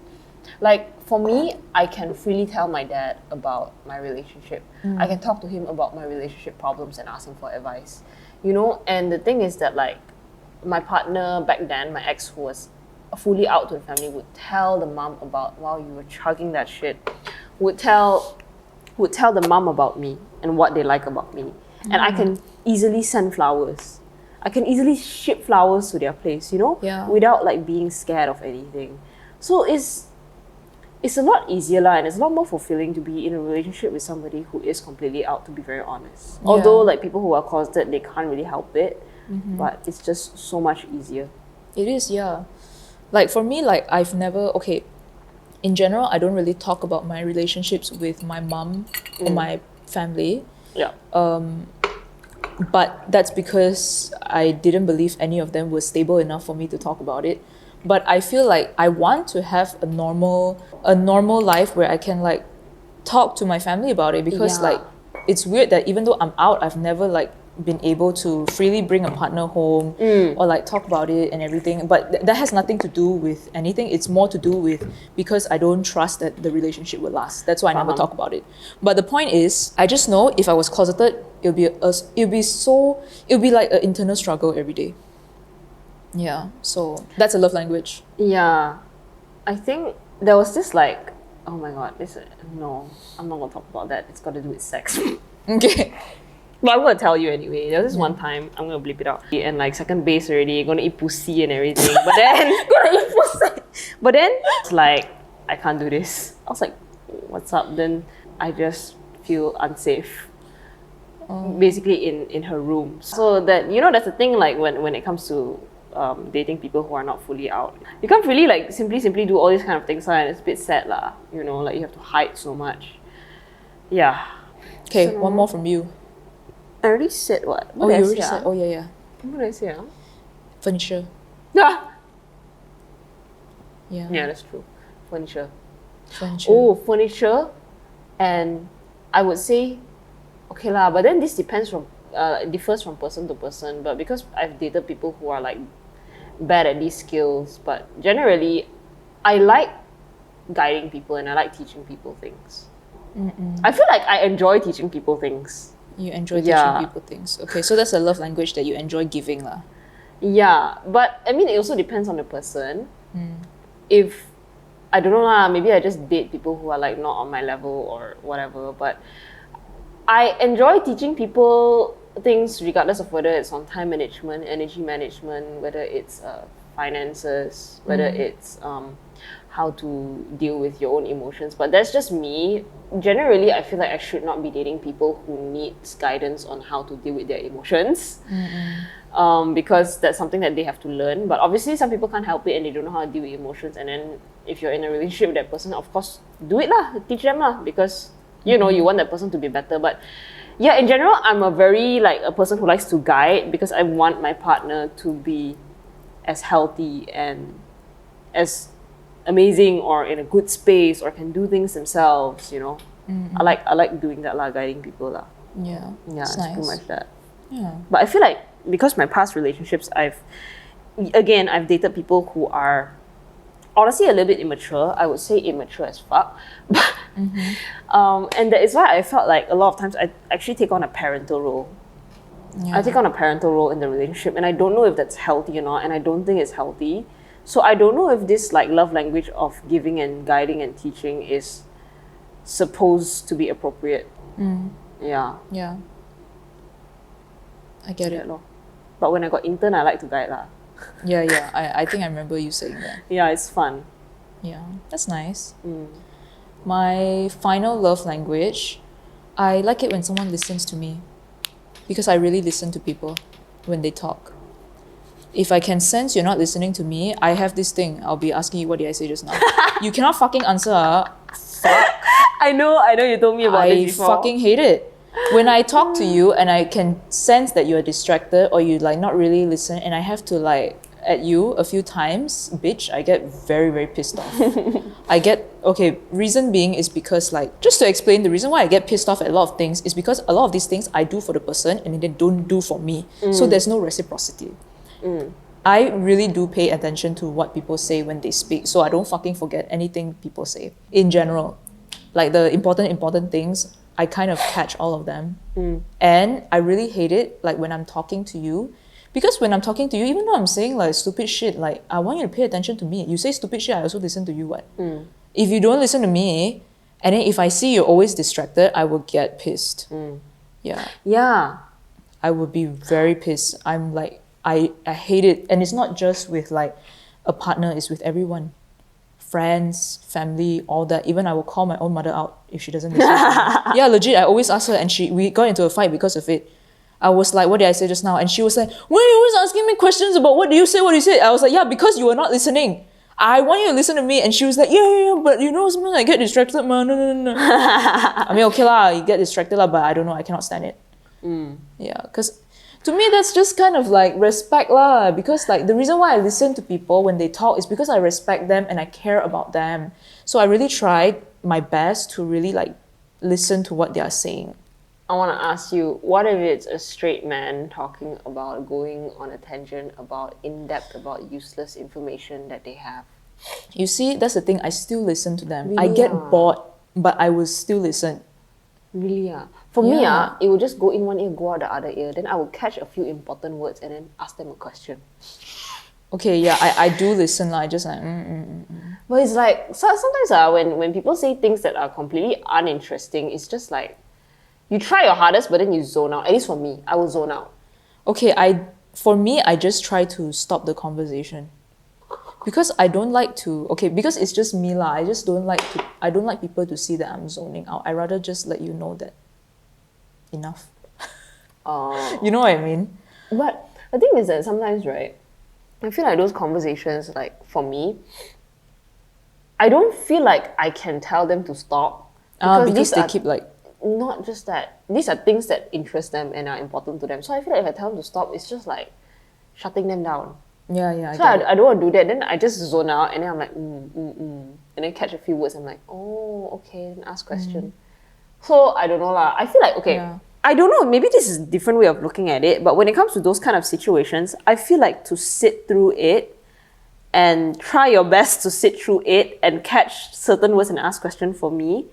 like, for me, I can freely tell my dad about my relationship. I can talk to him about my relationship problems and ask him for advice. You know, and the thing is that like my partner back then, my ex, who was fully out to the family, would tell the mom about, wow, you were chugging that shit. Would tell the mom about me and what they like about me. And I can easily send flowers. I can easily ship flowers to their place, you know, without like being scared of anything. So it's a lot easier lah, and it's a lot more fulfilling to be in a relationship with somebody who is completely out, to be very honest. Although like people who are closeted, they can't really help it, but it's just so much easier. It is, yeah. Like for me, like I've never, in general, I don't really talk about my relationships with my mom or my family. But that's because I didn't believe any of them were stable enough for me to talk about it. But I feel like I want to have a normal life where I can like talk to my family about it, because Yeah. like it's weird that even though I'm out, I've never like been able to freely bring a partner home or like talk about it and everything. But that has nothing to do with anything. It's more to do with because I don't trust that the relationship will last. That's why I never talk about it. But the point is, I just know if I was closeted, it'll be like an internal struggle every day. Yeah, so that's a love language. Yeah. I think there was this like, oh my god, no, I'm not gonna talk about that. It's got to do with sex. Okay. But I'm gonna tell you anyway. There was this one time, I'm gonna bleep it out. And like second base already, gonna eat pussy and everything. But then gonna eat pussy. But then it's like, I can't do this. I was like, what's up? Then I just feel unsafe. Basically in her room. So that, that's the thing, like when it comes to dating people who are not fully out. You can't really like simply do all these kind of things, and it's a bit sad lah. Like you have to hide so much. Yeah. Okay, So- one more from you. I already said what? Oh, you already said. Oh, yeah. What did I say? Furniture. Yeah. Yeah. Yeah, that's true. Furniture. Furniture. Oh, furniture, and I would say, okay lah. But then this differs from person to person. But because I've dated people who are like bad at these skills, but generally, I like guiding people and I like teaching people things. I feel like I enjoy teaching people things. You enjoy teaching Yeah. people things. Okay, so that's a love language that you enjoy giving lah. Yeah, but I mean, it also depends on the person. If I don't know lah, maybe I just date people who are like not on my level or whatever. But I enjoy teaching people things regardless of whether it's on time management, energy management, whether it's finances, whether it's how to deal with your own emotions. But that's just me. Generally, I feel like I should not be dating people who needs guidance on how to deal with their emotions. Because that's something that they have to learn. But obviously, some people can't help it and they don't know how to deal with emotions. And then if you're in a relationship with that person, of course, do it lah, teach them lah, because you want that person to be better. But yeah, in general, I'm a person who likes to guide, because I want my partner to be as healthy and as amazing or in a good space or can do things themselves. I like doing that lah, guiding people lah. Yeah. Yeah, it's it's nice. pretty much that. Yeah. But I feel like because my past relationships, I've dated people who are honestly a little bit immature. I would say immature as fuck. And that is why I felt like a lot of times I actually take on a parental role. Yeah. I take on a parental role in the relationship, and I don't know if that's healthy or not, and I don't think it's healthy. So I don't know if this like love language of giving and guiding and teaching is supposed to be appropriate. Yeah. Yeah. I get it. Lor. But when I got intern, I like to guide lah. Yeah. I think I remember you saying that. Yeah, it's fun. Yeah, that's nice. My final love language, I like it when someone listens to me, because I really listen to people when they talk. If I can sense you're not listening to me, I have this thing. I'll be asking you, what did I say just now? You cannot fucking answer. Fuck. I know you told me about I this before. fucking hate it. When I talk to you and I can sense that you're distracted or you like not really listen, and I have to like at you a few times, bitch, I get very, very pissed off. Reason being is because like, just to explain the reason why I get pissed off at a lot of things is because a lot of these things I do for the person and they don't do for me. So there's no reciprocity. I really do pay attention to what people say when they speak, so I don't fucking forget anything people say. In general, like the important things, I kind of catch all of them. And I really hate it like when I'm talking to you, because when I'm talking to you, even though I'm saying like stupid shit, like I want you to pay attention to me. You say stupid shit, I also listen to you. What? If you don't listen to me, and then if I see you're always distracted, I will get pissed. Yeah. I would be very pissed. I'm like, I hate it. And it's not just with like a partner, it's with everyone. Friends, family, all that. Even I will call my own mother out if she doesn't listen to me. Yeah, legit, I always ask her, and we got into a fight because of it. I was like, what did I say just now? And she was like, why are you always asking me questions about what do you say? I was like, yeah, because you were not listening. I want you to listen to me. And she was like, yeah, but sometimes I get distracted, man. No. I mean, okay lah, you get distracted lah, but I don't know, I cannot stand it. Yeah, because To me, that's just kind of like respect lah. Because like the reason why I listen to people when they talk is because I respect them and I care about them. So I really tried my best to really like listen to what they are saying. I want to ask you, what if it's a straight man talking about going on a tangent about in-depth about useless information that they have? You see, that's the thing. I still listen to them. I Really get ah? bored, but I will still listen. Really? For me, Yeah. it will just go in one ear, go out the other ear. Then I will catch a few important words and then ask them a question. Okay, yeah, I do listen lah. I just like, But it's like, sometimes when people say things that are completely uninteresting, it's just like, you try your hardest, but then you zone out. At least for me, I will zone out. Okay, for me, I just try to stop the conversation. Because I don't like to, okay, because it's just me lah. I don't like people to see that I'm zoning out. I rather just let you know that enough. You know what I mean? But the thing is that sometimes, right, I feel like those conversations, like for me, I don't feel like I can tell them to stop. Because these they are keep like, not just that. These are things that interest them and are important to them. So I feel like if I tell them to stop, it's just like shutting them down. yeah, So I don't want to do that. Then I just zone out and then I'm like, and then catch a few words. I'm like, oh, okay, then ask question. So I don't know lah. I feel like, okay, Yeah. I don't know, maybe this is a different way of looking at it, but when it comes to those kind of situations, I feel like to sit through it and try your best to sit through it and catch certain words and ask questions for me,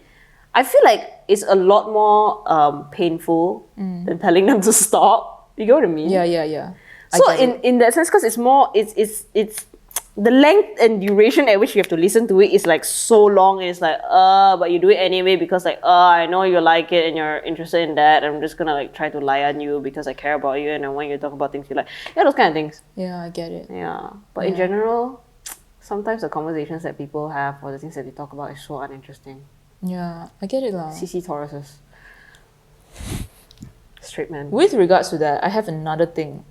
I feel like it's a lot more painful than telling them to stop. You get what I mean? Yeah. So in that sense, because it's more, it's the length and duration at which you have to listen to it is like so long. And it's like, but you do it anyway because like, I know you like it and you're interested in that. I'm just gonna like try to lie on you because I care about you and I want you to talk about things you like. Yeah, those kind of things. Yeah, I get it. Yeah, but in general, sometimes the conversations that people have or the things that they talk about is so uninteresting. Yeah, I get it lah. CC Tauruses. Straight man. With regards to that, I have another thing.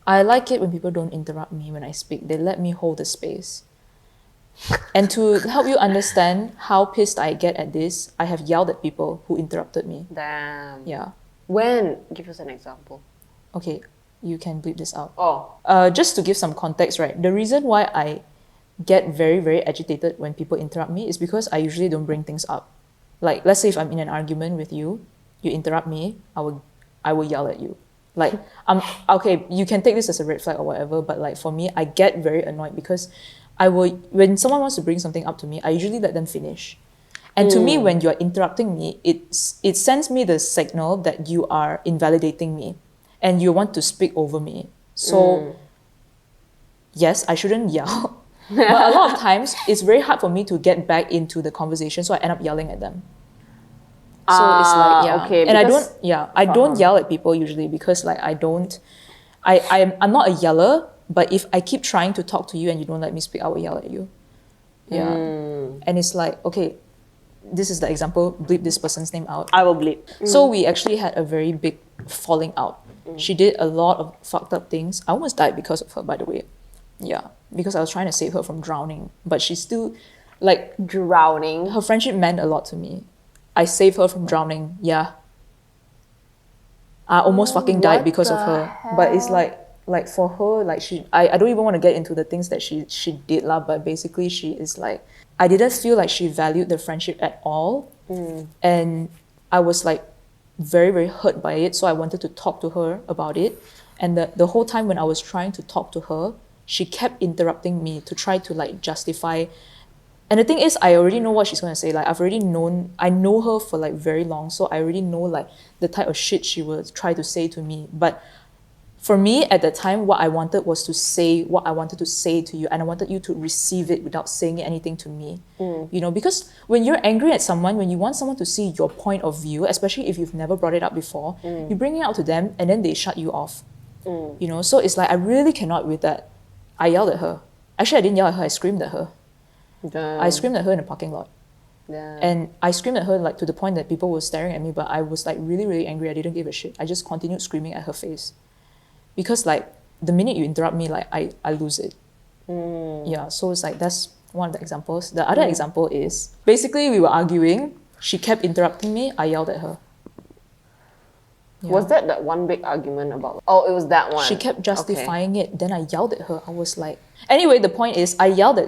I like it when people don't interrupt me when I speak. They let me hold the space. And to help you understand how pissed I get at this, I have yelled at people who interrupted me. Damn. Yeah. When? Give us an example. Okay, you can bleep this out. Oh. Just to give some context, right? The reason why I get very, very agitated when people interrupt me is because I usually don't bring things up. Like, let's say if I'm in an argument with you, you interrupt me, I will yell at you. Like, okay, you can take this as a red flag or whatever, but like for me, I get very annoyed because when someone wants to bring something up to me, I usually let them finish. And to me, when you're interrupting me, it sends me the signal that you are invalidating me and you want to speak over me. So, yes, I shouldn't yell. But a lot of times, it's very hard for me to get back into the conversation, so I end up yelling at them. So it's like, yeah. Okay, and I don't yell at people usually because like I'm not a yeller, but if I keep trying to talk to you and you don't let me speak, I will yell at you. Yeah. And it's like, okay, this is the example, bleep this person's name out. I will bleep. So we actually had a very big falling out. She did a lot of fucked up things. I almost died because of her, by the way. Yeah. Because I was trying to save her from drowning. But she's still like Drowning. her friendship meant a lot to me. I saved her from drowning. Yeah. I almost fucking died because of her. But it's like for her, like I don't even want to get into the things that she did lah, but basically she is like, I didn't feel like she valued the friendship at all. And I was like very, very hurt by it. So I wanted to talk to her about it. And the whole time when I was trying to talk to her, she kept interrupting me to try to like justify. And the thing is, I already know what she's going to say. Like, I know her for like very long. So I already know like the type of shit she would try to say to me. But for me, at the time, what I wanted was to say what I wanted to say to you. And I wanted you to receive it without saying anything to me. You know, because when you're angry at someone, when you want someone to see your point of view, especially if you've never brought it up before, you bring it out to them and then they shut you off. You know, so it's like, I really cannot with that. I yelled at her. Actually, I didn't yell at her. I screamed at her. I screamed at her in a parking lot. And I screamed at her like to the point that people were staring at me, but I was like really, really angry. I didn't give a shit. I just continued screaming at her face. Because like the minute you interrupt me, like I lose it. Yeah, so it's like that's one of the examples. The other example is basically we were arguing. She kept interrupting me. I yelled at her. Was that one big argument about? Oh, it was that one. She kept justifying it. Then I yelled at her. I was like, anyway, the point is, I yelled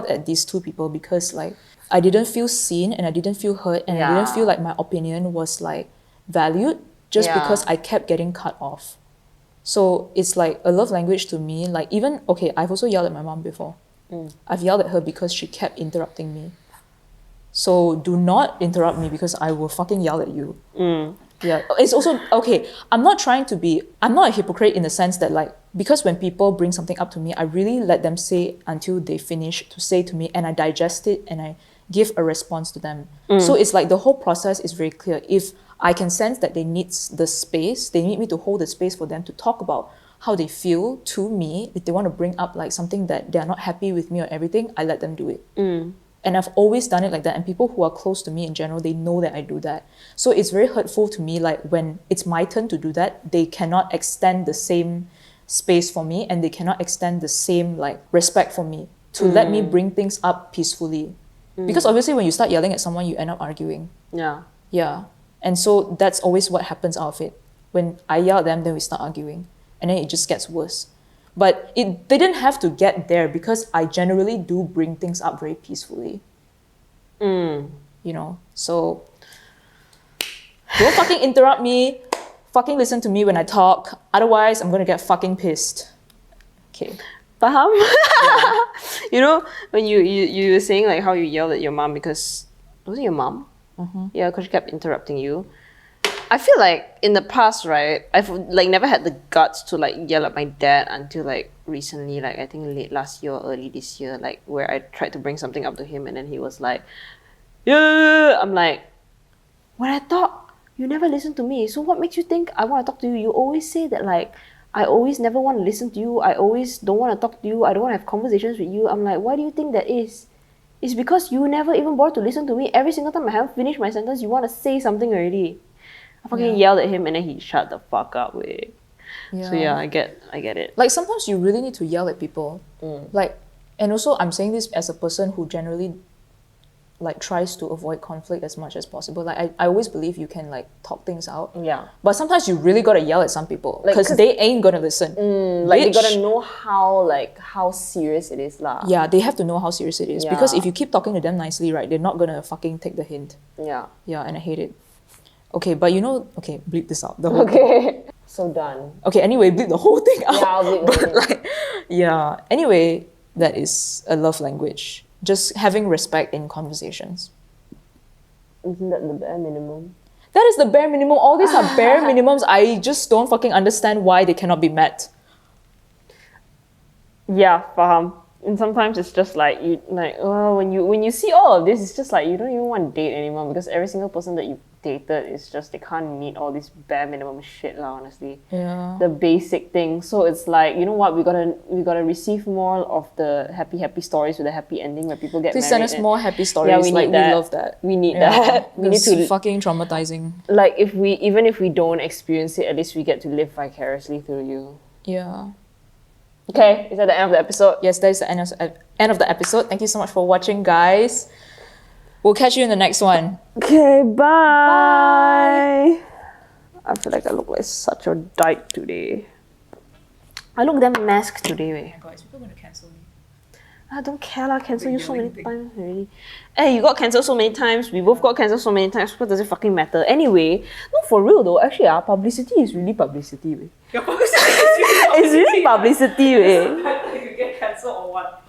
at these two people because like I didn't feel seen and I didn't feel heard and I didn't feel like my opinion was like valued just because I kept getting cut off. So it's like a love language to me. Like even I've also yelled at my mom before. I've yelled at her because she kept interrupting me. So do not interrupt me because I will fucking yell at you. Yeah, it's also I'm not a hypocrite in the sense that like, because when people bring something up to me, I really let them say until they finish to say to me and I digest it and I give a response to them. So it's like the whole process is very clear. If I can sense that they need the space, they need me to hold the space for them to talk about how they feel to me. If they want to bring up like something that they're not happy with me or everything, I let them do it. And I've always done it like that. And people who are close to me in general, they know that I do that. So it's very hurtful to me, like when it's my turn to do that, they cannot extend the same space for me and they cannot extend the same like respect for me to let me bring things up peacefully. Because obviously when you start yelling at someone, you end up arguing. Yeah. And so that's always what happens out of it. When I yell at them, then we start arguing. And then it just gets worse. But it didn't have to get there because I generally do bring things up very peacefully. You know, so don't fucking interrupt me. Fucking listen to me when I talk. Otherwise, I'm gonna get fucking pissed. Okay. Faham? You know, when you were saying like how you yelled at your mom because, was it your mom? Yeah, because she kept interrupting you. I feel like in the past, right, I've like never had the guts to like yell at my dad until like recently, like I think late last year or early this year, like where I tried to bring something up to him and then he was like, yeah, I'm like, when I talk, you never listen to me. So what makes you think I want to talk to you? You always say that like, I always never want to listen to you. I always don't want to talk to you. I don't want to have conversations with you. I'm like, why do you think that is? It's because you never even bother to listen to me. Every single time I haven't finished my sentence, you want to say something already. I fucking yelled at him and then he shut the fuck up. So yeah, I get it. Like sometimes you really need to yell at people. Like, and also I'm saying this as a person who generally like tries to avoid conflict as much as possible. Like I always believe you can like talk things out. Yeah. But sometimes you really gotta yell at some people because they ain't gonna listen. Like you gotta know how serious it is lah. Yeah, they have to know how serious it is because if you keep talking to them nicely, right, they're not gonna fucking take the hint. Yeah, and I hate it. Okay, but you know, bleep this out. The whole thing. So done. Okay, anyway, bleep the whole thing out. Yeah, I'll bleep the whole thing. Anyway, that is a love language. Just having respect in conversations. Isn't that the bare minimum? That is the bare minimum. All these are bare minimums. I just don't fucking understand why they cannot be met. Yeah, faham. And sometimes it's just like when you see all of this, it's just like you don't even want to date anymore because every single person that you've dated is just they can't meet all this bare minimum shit lah, honestly. Yeah. The basic things. So it's like, you know what, we gotta receive more of the happy stories with a happy ending where people get Please married. Please send us more happy stories. Yeah, we need that. We love that. We need that. We need to fucking traumatizing. Like even if we don't experience it, at least we get to live vicariously through you. Yeah. Okay, is that the end of the episode? Yes, that is the end of the episode. Thank you so much for watching, guys. We'll catch you in the next one. Okay, bye. I feel like I look like such a dyke today. I look damn masked today. Oh my god, is people going to cancel me? I don't care lah, cancel you so many times already. Hey, you got cancelled so many times, we both got cancelled so many times, what does it fucking matter? Anyway, no, for real though, actually publicity is really publicity. Your publicity is really publicity. It's really publicity. It doesn't matter if you get cancelled or what.